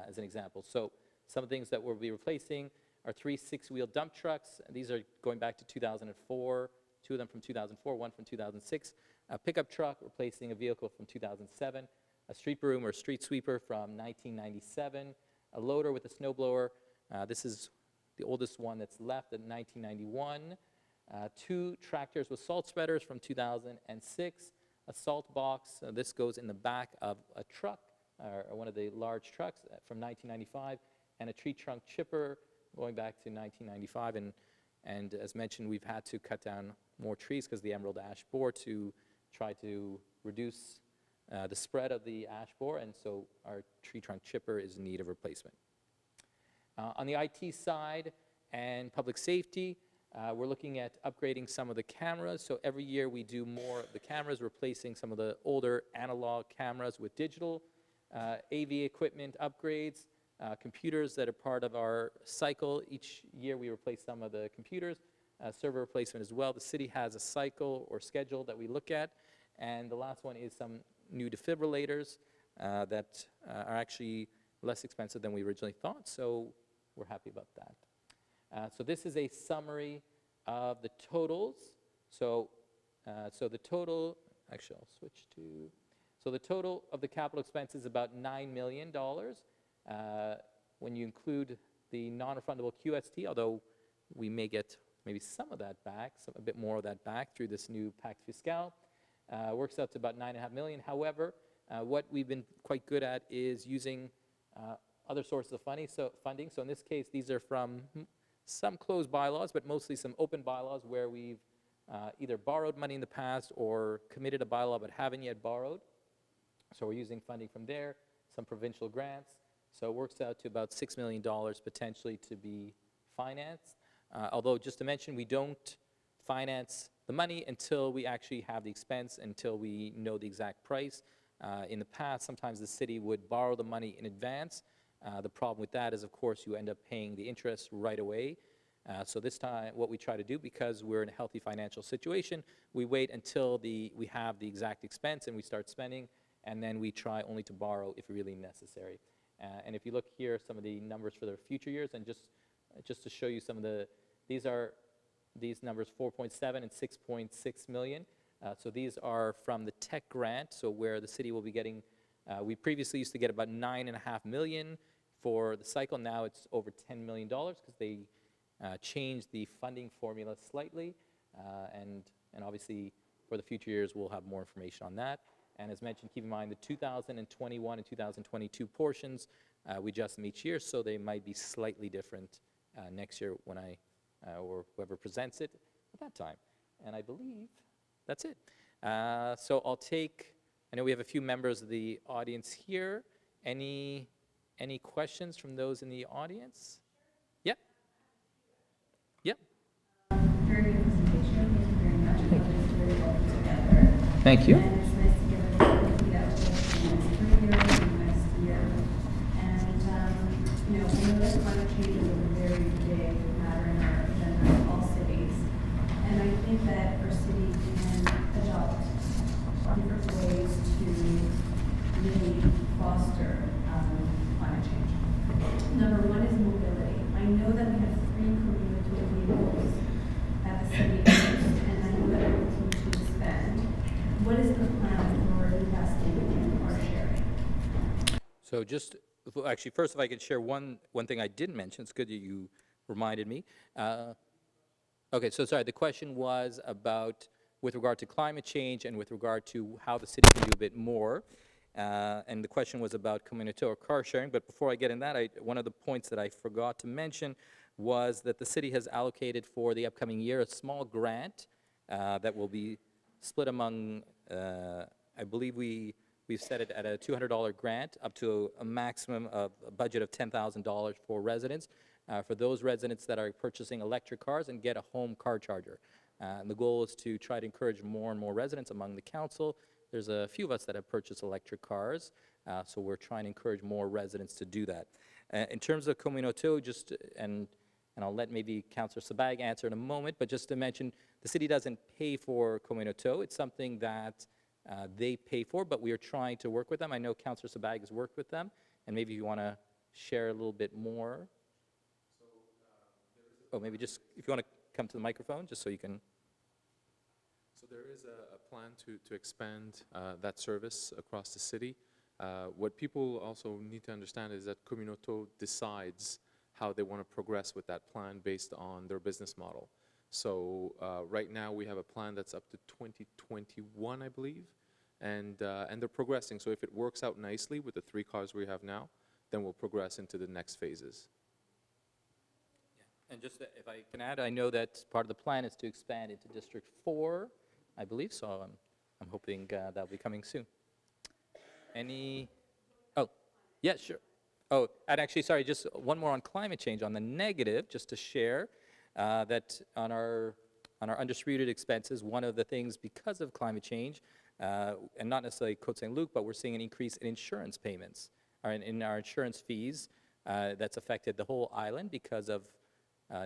as an example. So some of the things that we'll be replacing are 3 6-wheel dump trucks. These are going back to 2004, 2 of them from 2004, 1 from 2006. A pickup truck replacing a vehicle from 2007. A street broom or street sweeper from 1997. A loader with a snowblower. This is the oldest one that's left in 1991. 2 tractors with salt spreaders from 2006. a salt box. This goes in the back of a truck, or one of the large trucks from 1995, and a tree trunk chipper going back to 1995. And as mentioned, we've had to cut down more trees because of the emerald ash borer to try to reduce the spread of the ash borer, and so our tree trunk chipper is in need of replacement. On the IT side and public safety, we're looking at upgrading some of the cameras. So every year we do more of the cameras, replacing some of the older analog cameras with digital, AV equipment upgrades, computers that are part of our cycle. Each year we replace some of the computers, server replacement as well. The city has a cycle or schedule that we look at. And the last one is some new defibrillators that are actually less expensive than we originally thought. So we're happy about that. So this is a summary of the totals. So the total, actually I'll switch to, so the total of the capital expense is about $9 million. When you include the non-refundable QST, although we may get maybe some of that back, a bit more of that back through this new Pacte Fiscal, works out to about $9.5 million. However, what we've been quite good at is using other sources of funding. So in this case, these are from some closed bylaws, but mostly some open bylaws where we've either borrowed money in the past or committed a bylaw but haven't yet borrowed. So we're using funding from there, some provincial grants. So it works out to about $6 million potentially to be financed. Although, just to mention, we don't finance the money until we actually have the expense, until we know the exact price. In the past, sometimes the city would borrow the money in advance. The problem with that is, of course, you end up paying the interest right away. So this time, what we try to do, because we're in a healthy financial situation, we wait until we have the exact expense and we start spending, and then we try only to borrow if really necessary. And if you look here, some of the numbers for the future years, and just to show you some of these numbers, 4.7 and 6.6 million. So these are from the tech grant, so where the city will be getting, we previously used to get about $9.5 million for the cycle. Now it's over $10 million because they changed the funding formula slightly. And obviously, for the future years, we'll have more information on that. And as mentioned, keep in mind the 2021 and 2022 portions, we adjust them each year, so they might be slightly different next year when or whoever presents it at that time. And I believe that's it. So I'll take, I know we have a few members of the audience here. Any questions from those in the audience? Yep. Yep. Very good presentation. Thank you very much. I thought it was very well put together. Thank you. And it's nice to get a look at the next 3 years and next year. And, I know that climate change is a very big matter in our agenda of all cities. And I think that our city can adopt different ways to really foster climate change. Number one is mobility. I know that we have 3 commuter vehicles at the city, and I know that we're looking to expand. What is the plan for investing in car sharing? So actually, first, if I could share one thing I didn't mention. It's good that you reminded me. Okay, so sorry, the question was about, with regard to climate change and with regard to how the city can do a bit more. And the question was about communauté or car sharing. But before I get in that, one of the points that I forgot to mention was that the city has allocated for the upcoming year a small grant that will be split among, I believe we've set it at a $200 grant up to a maximum of a budget of $10,000 for residents, for those residents that are purchasing electric cars and get a home car charger. And the goal is to try to encourage more and more residents among the council. There's a few of us that have purchased electric cars, so we're trying to encourage more residents to do that. In terms of communauté, and I'll let maybe Councillor Sabag answer in a moment, but just to mention, the city doesn't pay for communauté. It's something that they pay for, but we are trying to work with them. I know Councillor Sabag has worked with them, and maybe you want to share a little bit more. Oh, maybe just, if you want to come to the microphone, just so you can. So there is a plan to expand that service across the city. What people also need to understand is that Communauté decides how they want to progress with that plan based on their business model. So right now we have a plan that's up to 2021, I believe. and they're progressing. So if it works out nicely with the 3 cars we have now, then we'll progress into the next phases. And just if I can add, I know that part of the plan is to expand into District 4, I believe, so I'm hoping that'll be coming soon. Any, oh, yeah, sure. Oh, and actually, sorry, just one more on climate change. On the negative, just to share that on our undistributed expenses, one of the things because of climate change, and not necessarily Côte Saint-Luc, but we're seeing an increase in insurance payments, or in our insurance fees that's affected the whole island because of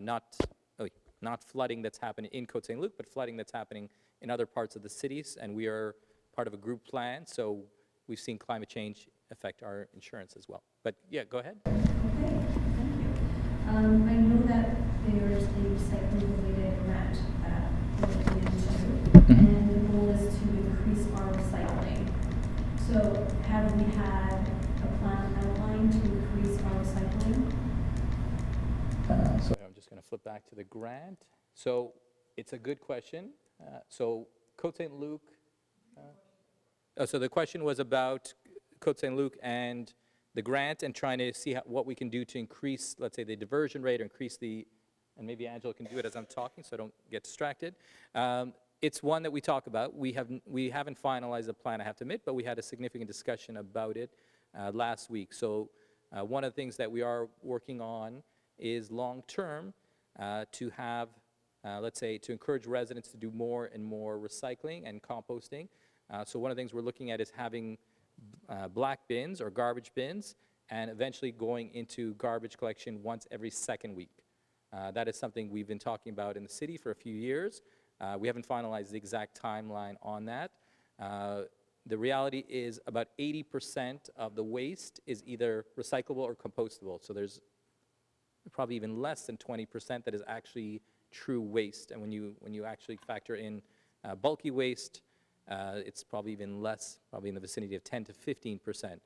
not flooding that's happening in Côte Saint-Luc, but flooding that's happening in other parts of the cities, and we are part of a group plan, so we've seen climate change affect our insurance as well. But yeah, go ahead. Okay, thank you. I know that there's a recycling-related grant that we're looking into, and the goal is to increase our recycling. So have we had a plan outlined to increase our recycling? So I'm just going to flip back to the grant. So it's a good question. So Côte Saint-Luc, so the question was about Côte Saint-Luc and the grant and trying to see what we can do to increase, let's say, the diversion rate or increase the, and maybe Angela can do it as I'm talking so I don't get distracted. It's one that we talk about. We haven't finalized the plan, I have to admit, but we had a significant discussion about it last week. So one of the things that we are working on is long-term to have, let's say, to encourage residents to do more and more recycling and composting. So one of the things we're looking at is having black bins or garbage bins and eventually going into garbage collection once every second week. That is something we've been talking about in the city for a few years. We haven't finalized the exact timeline on that. The reality is about 80% of the waste is either recyclable or compostable. So there's probably even less than 20% that is actually true waste. And when you actually factor in bulky waste, it's probably even less, probably in the vicinity of 10 to 15%.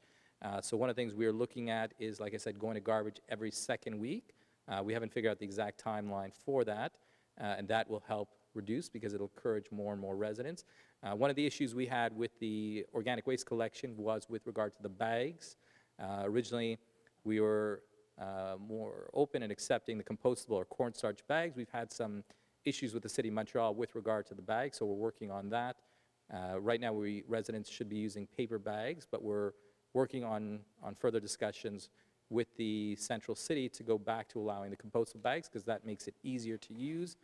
So one of the things we're looking at is, like I said, going to garbage every second week. We haven't figured out the exact timeline for that, and that will help reduce because it'll encourage more and more residents. One of the issues we had with the organic waste collection was with regard to the bags. Originally, we were more open and accepting the compostable or cornstarch bags. We've had some issues with the City of Montreal with regard to the bags, so we're working on that. Right now, residents should be using paper bags, but we're working on further discussions with the central city to go back to allowing the compostable bags because that makes it easier to use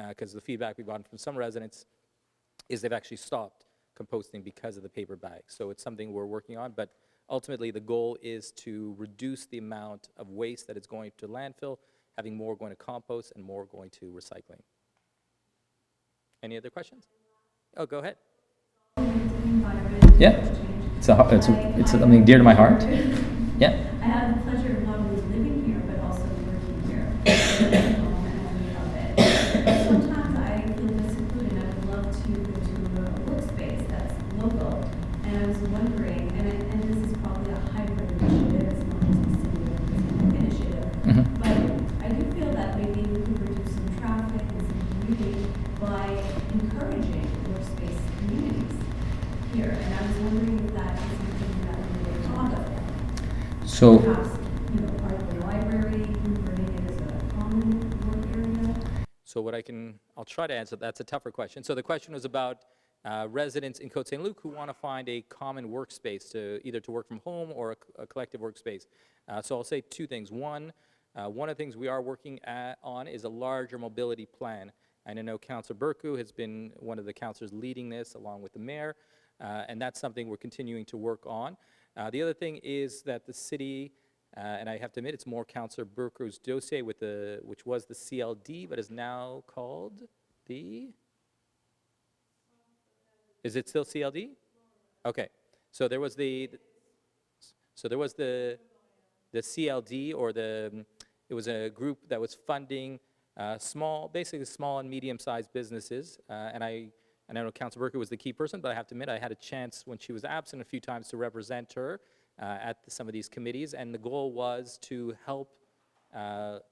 because the feedback we've gotten from some residents is they've actually stopped composting because of the paper bags. So it's something we're working on, but ultimately the goal is to reduce the amount of waste that is going to landfill, having more going to compost and more going to recycling. Any other questions? Oh, go ahead. Yeah, it's something dear to my heart. Yeah. I have the pleasure of not only living here, but also working here. And I love it. Sometimes I feel disciplined and I would love to go to a workspace that's local. And I was wondering, and this is probably a hybrid initiative, it's not just a city initiative, but I do feel that maybe we could reduce some traffic and some commuting by encouraging workspace communities here. And I was wondering if that is something that we really thought of. So, Perhaps, part of the library, converting it as a common work area. so I'll try to answer. That's a tougher question. So the question was about residents in Côte Saint-Luc who want to find a common workspace either to work from home or a collective workspace. So I'll say two things. One of the things we are working on is a larger mobility plan. And I know Councillor Burku has been one of the councillors leading this along with the mayor, and that's something we're continuing to work on. The other thing is that the city, and I have to admit it's more Councillor Burku's dossier which was the CLD, but is now called the... Is it still CLD? Okay. So there was the CLD, or it was a group that was funding basically small and medium-sized businesses, and I know Councillor Burku was the key person, but I have to admit I had a chance when she was absent a few times to represent her at some of these committees, and the goal was to help,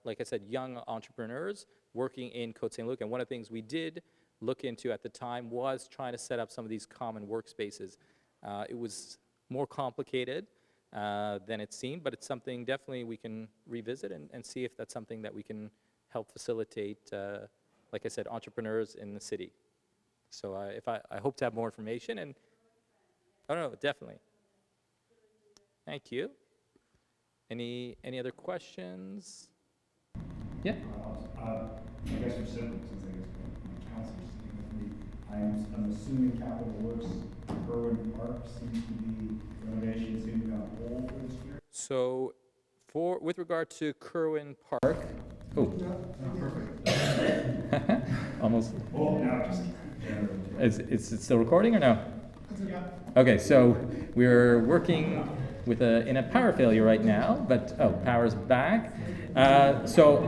like I said, young entrepreneurs working in Côte Saint-Luc. And one of the things we did look into at the time was trying to set up some of these common workspaces. It was more complicated than it seemed, but it's something definitely we can revisit and see if that's something that we can help facilitate, like I said, entrepreneurs in the city. So I hope to have more information, and, oh no, definitely. Thank you. Any other questions? Yeah. I guess for simple, since I guess my counselor's sitting with me, I'm assuming Capital Works, Berwyn Park seems to be, renovations seem to be on hold for this year? So with regard to Kerwin Park, oh. Perfect. Almost. Oh, now just. Is it still recording or no? Okay, so we're working with in a power failure right now, but power's back. So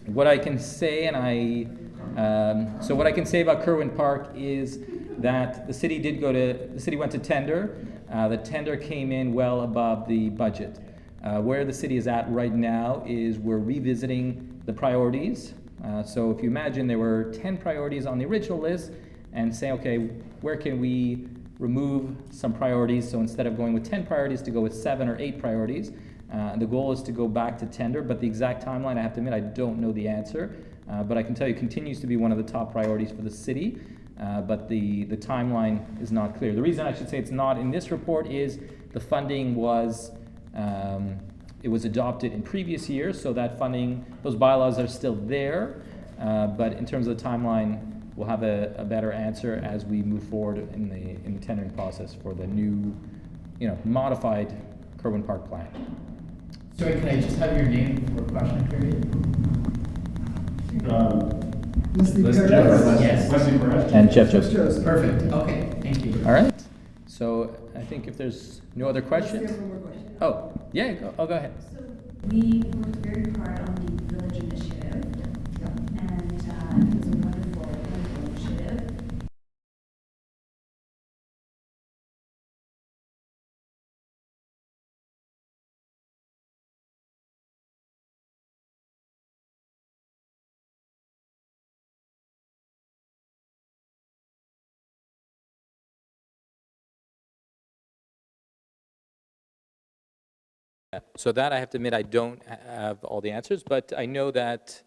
what I can say, what I can say about Kerwin Park is that the city went to tender. The tender came in well above the budget. Where the city is at right now is we're revisiting the priorities. So if you imagine there were 10 priorities on the original list, and say, okay, where can we remove some priorities? So instead of going with 10 priorities, to go with 7 or 8 priorities. The goal is to go back to tender, but the exact timeline, I have to admit, I don't know the answer. But I can tell you, it continues to be one of the top priorities for the city. But the timeline is not clear. The reason I should say it's not in this report is the funding was, it was adopted in previous years, so that funding, those bylaws are still there. But in terms of the timeline, we'll have a better answer as we move forward in the tendering process for the new, modified Kerwin Park plan. Sorry, can I just have your name for a question period? Yes. Wesley Perez. And Jeff Joseph. Perfect, okay, thank you. All right. So I think if there's no other questions. Oh, yeah, go ahead. So we worked very hard on the village initiative, and it was a wonderful initiative. So that, I have to admit, I don't have all the answers, but I know that,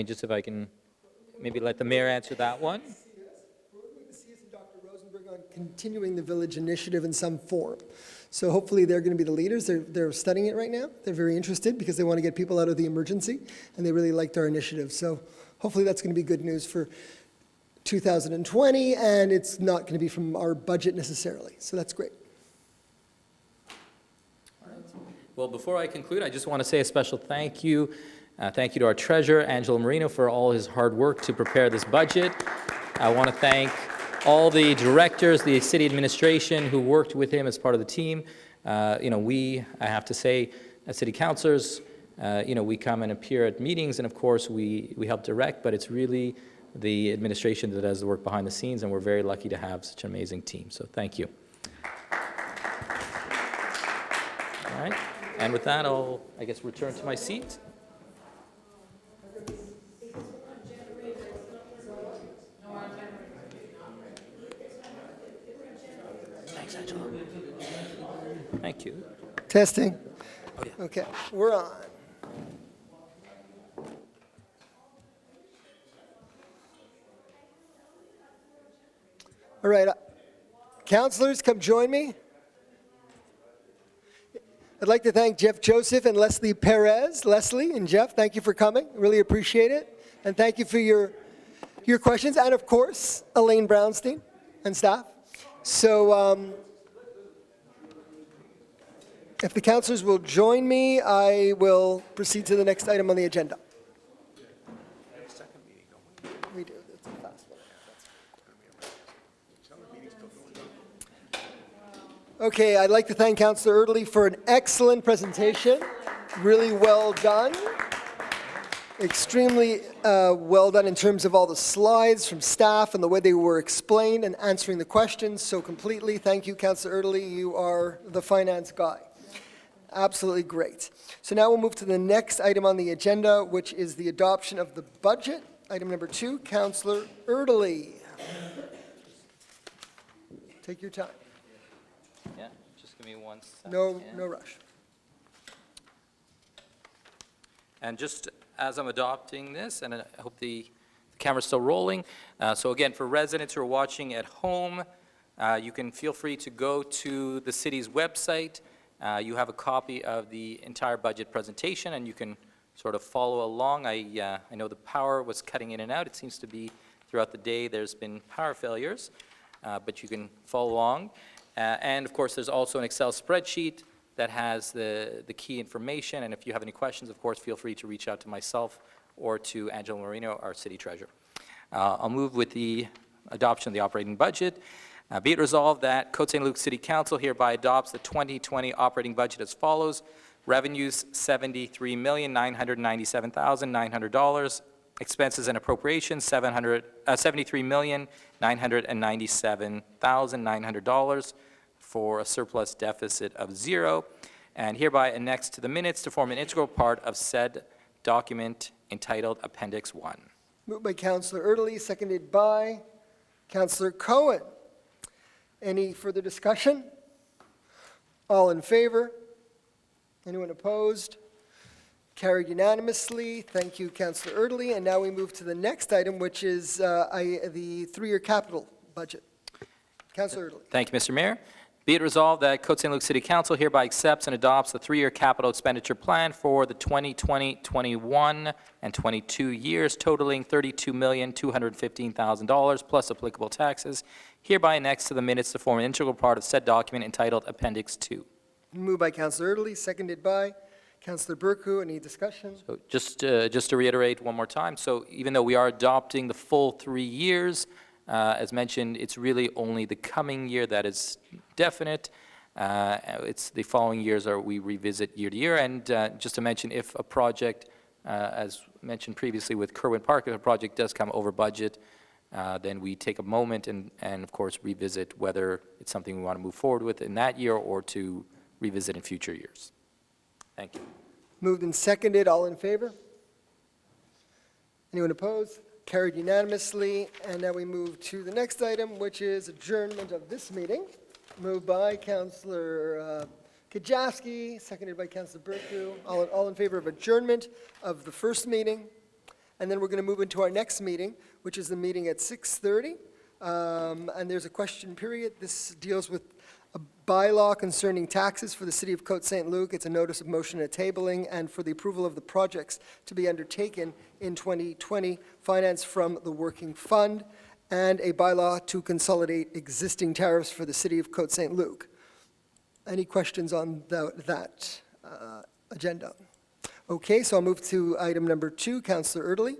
just if I can maybe let the mayor answer that one. We're working with CS and Dr. Rosenberg on continuing the village initiative in some form. So hopefully they're going to be the leaders. They're studying it right now. They're very interested because they want to get people out of the emergency, and they really liked our initiative. So hopefully that's going to be good news for 2020, and it's not going to be from our budget necessarily. So that's great. Well, before I conclude, I just want to say a special thank you. Thank you to our treasurer, Angelo Marino, for all his hard work to prepare this budget. I want to thank all the directors, the city administration who worked with him as part of the team. I have to say, as city councilors, we come and appear at meetings, and of course we help direct, but it's really the administration that does the work behind the scenes, and we're very lucky to have such an amazing team. So thank you. All right. And with that, I'll, return to my seat. Thanks, Angela. Thank you. Testing. Oh, yeah. Okay, we're on. All right, councilors, come join me. I'd like to thank Jeff Joseph and Leslie Perez. Leslie and Jeff, thank you for coming. Really appreciate it. And thank you for your questions. And of course, Elaine Brownstein and staff. So if the councilors will join me, I will proceed to the next item on the agenda. We do. That's a fast one. Okay, I'd like to thank Councillor Erdely for an excellent presentation. Really well done. Extremely well done in terms of all the slides from staff and the way they were explained and answering the questions so completely. Thank you, Councillor Erdely. You are the finance guy. Absolutely great. So now we'll move to the next item on the agenda, which is the adoption of the budget. Item number 2, Councillor Erdely. Take your time. Yeah, just give me 1 second. No rush. And just as I'm adopting this, and I hope the camera's still rolling, so again, for residents who are watching at home, you can feel free to go to the city's website. You have a copy of the entire budget presentation, and you can sort of follow along. I know the power was cutting in and out. It seems to be throughout the day there's been power failures, but you can follow along. And of course, there's also an Excel spreadsheet that has the key information, and if you have any questions, of course, feel free to reach out to myself or to Angela Marino, our city treasurer. I'll move with the adoption of the operating budget. Be it resolved that Côte Saint-Luc City Council hereby adopts the 2020 operating budget as follows. Revenues, $73,997,900. Expenses and appropriations, $73,997,900 for a surplus deficit of 0. And hereby annexed to the minutes to form an integral part of said document entitled Appendix 1. Moved by Councillor Erdely, seconded by Councillor Cohen. Any further discussion? All in favor? Anyone opposed? Carried unanimously. Thank you, Councillor Erdely. And now we move to the next item, which is the 3-year capital budget. Councillor Erdely. Thank you, Mr. Mayor. Be it resolved that Côte Saint-Luc City Council hereby accepts and adopts the 3-year capital expenditure plan for the 2020, 21, and 22 years, totaling $32,215,000 plus applicable taxes, hereby annexed to the minutes to form an integral part of said document entitled Appendix 2. Moved by Councillor Erdely, seconded by Councillor Burku. Any discussion? So just to reiterate one more time, so even though we are adopting the full 3 years, as mentioned, it's really only the coming year that is definite. It's the following years are we revisit year to year. And just to mention, if a project, as mentioned previously with Kerwin Park, if a project does come over budget, then we take a moment and of course revisit whether it's something we want to move forward with in that year or to revisit in future years. Thank you. Moved and seconded. All in favor? Anyone opposed? Carried unanimously. And now we move to the next item, which is adjournment of this meeting. Moved by Councillor Kajewski, seconded by Councillor Burku. All in favor of adjournment of the first meeting. And then we're going to move into our next meeting, which is the meeting at 6:30. And there's a question period. This deals with a bylaw concerning taxes for the city of Côte Saint-Luc. It's a notice of motion and tabling, and for the approval of the projects to be undertaken in 2020, finance from the working fund, and a bylaw to consolidate existing tariffs for the city of Côte Saint-Luc. Any questions on that agenda? Okay, so I'll move to item number 2, Councillor Erdely.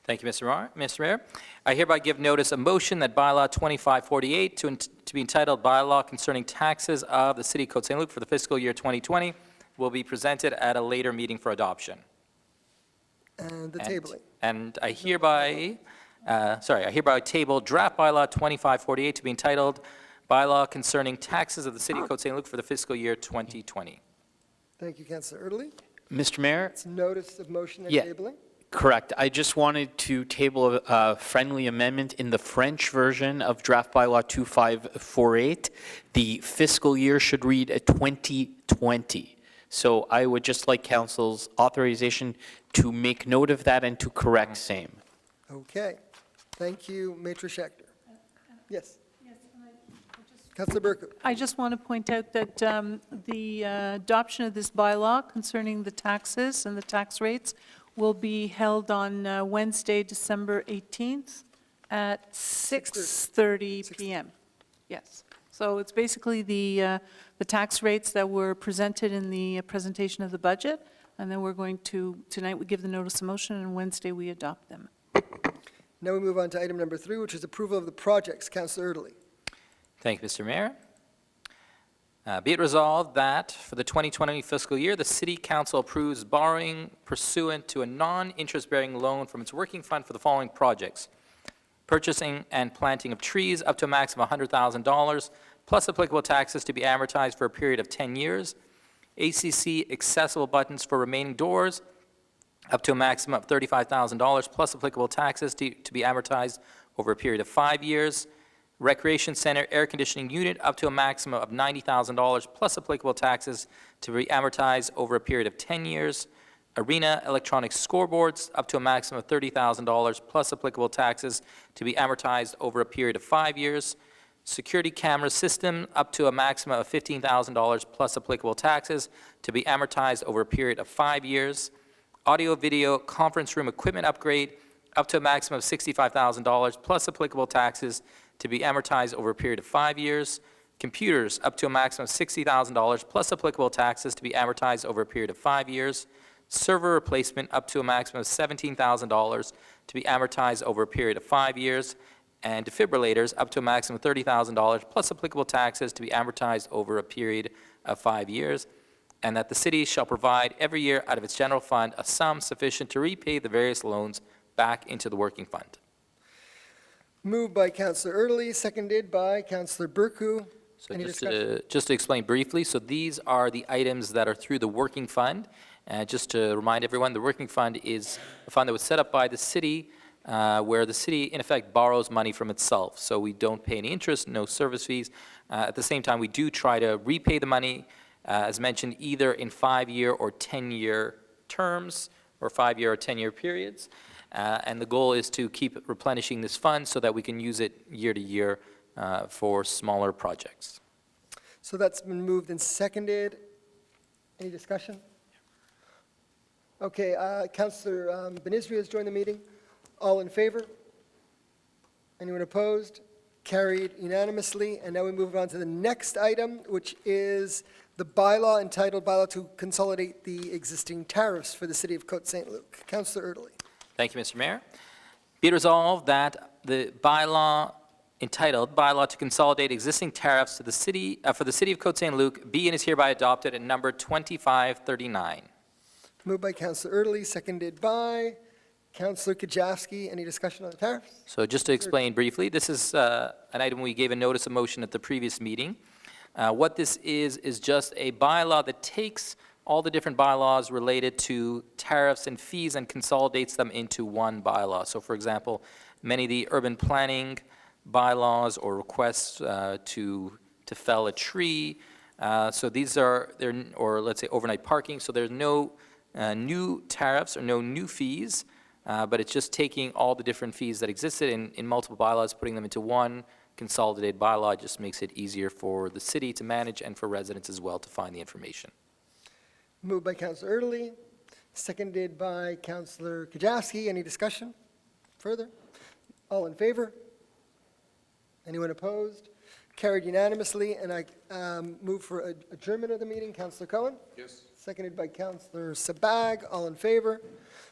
Thank you, Mr. Mayor. I hereby give notice of motion that bylaw 2548 to be entitled Bylaw Concerning Taxes of the City of Côte Saint-Luc for the fiscal year 2020 will be presented at a later meeting for adoption. And the tabling. And I hereby table draft bylaw 2548 to be entitled Bylaw Concerning Taxes of the City of Côte Saint-Luc for the fiscal year 2020. Thank you, Councillor Erdely. Mr. Mayor? It's notice of motion and Yeah. tabling. Correct. I just wanted to table a friendly amendment in the French version of draft bylaw 2548. The fiscal year should read 2020. So I would just like council's authorization to make note of that and to correct same. Okay. Thank you, Maitre Schechter. Yes, Yes, Councillor Burku. I just want to point out that the adoption of this bylaw concerning the taxes and the tax rates will be held on Wednesday, December 18th at 6:30 p.m. Yes. So it's basically the tax rates that were presented in the presentation of the budget, and then we're going to, tonight we give the notice of motion, and Wednesday we adopt them. Now we move on to item number 3, which is approval of the projects. Councillor Erdely. Thank you, Mr. Mayor. Be it resolved that for the 2020 fiscal year, the City Council approves borrowing pursuant to a non-interest-bearing loan from its working fund for the following projects: purchasing and planting of trees up to a maximum of $100,000, plus applicable taxes to be amortized for a period of 10 years, ACC accessible buttons for remaining doors up to a maximum of $35,000, plus applicable taxes to be amortized over a period of 5 years, Recreation Center air conditioning unit up to a maximum of $90,000 plus applicable taxes to be amortized over a period of 10 years. Arena electronic scoreboards up to a maximum of $30,000 plus applicable taxes to be amortized over a period of 5 years. Security camera system up to a maximum of $15,000 plus applicable taxes to be amortized over a period of 5 years. Audio video conference room equipment upgrade up to a maximum of $65,000 plus applicable taxes to be amortized over a period of 5 years. Computers up to a maximum of $60,000 plus applicable taxes to be amortized over a period of 5 years. Server replacement up to a maximum of $17,000 to be amortized over a period of 5 years. And defibrillators up to a maximum of $30,000 plus applicable taxes to be amortized over a period of 5 years. And that the city shall provide every year out of its general fund a sum sufficient to repay the various loans back into the working fund. Moved by Councillor Erdely, seconded by Councillor Burku. So Any just discussion? just to explain briefly, so these are the items that are through the working fund. Just to remind everyone, the working fund is a fund that was set up by the city where the city, in effect, borrows money from itself. So we don't pay any interest, no service fees. At the same time, we do try to repay the money, as mentioned, either in 5-year or 10-year terms, or 5-year or 10-year periods. And the goal is to keep replenishing this fund so that we can use it year to year for smaller projects. So that's been moved and seconded. Any discussion? Okay, Councillor Benizri has joined the meeting. All in favor? Anyone opposed? Carried unanimously. And now we move on to the next item, which is the bylaw entitled Bylaw to Consolidate the Existing Tariffs for the City of Côte Saint-Luc. Councillor Erdely. Thank you, Mr. Mayor. Be it resolved that the bylaw entitled Bylaw to Consolidate Existing Tariffs to the City, for the City of Côte Saint-Luc be and is hereby adopted at number 2539. Moved by Councillor Erdely, seconded by Councillor Kajewski. Any discussion on the tariffs? So just to explain briefly, this is an item we gave a notice of motion at the previous meeting. What this is just a bylaw that takes all the different bylaws related to tariffs and fees and consolidates them into one bylaw. So for example, many of the urban planning bylaws or requests to fell a tree, so these are, or let's say overnight parking, so there's no new tariffs or no new fees, but it's just taking all the different fees that existed in multiple bylaws, putting them into one consolidated bylaw. It just makes it easier for the city to manage and for residents as well to find the information. Moved by Councillor Erdely, seconded by Councillor Kajewski. Any discussion further? All in favor? Anyone opposed? Carried unanimously, and I move for adjournment of the meeting. Councillor Cohen? Yes. Seconded by Councillor Sabag. All in favor?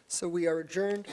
So we are adjourned.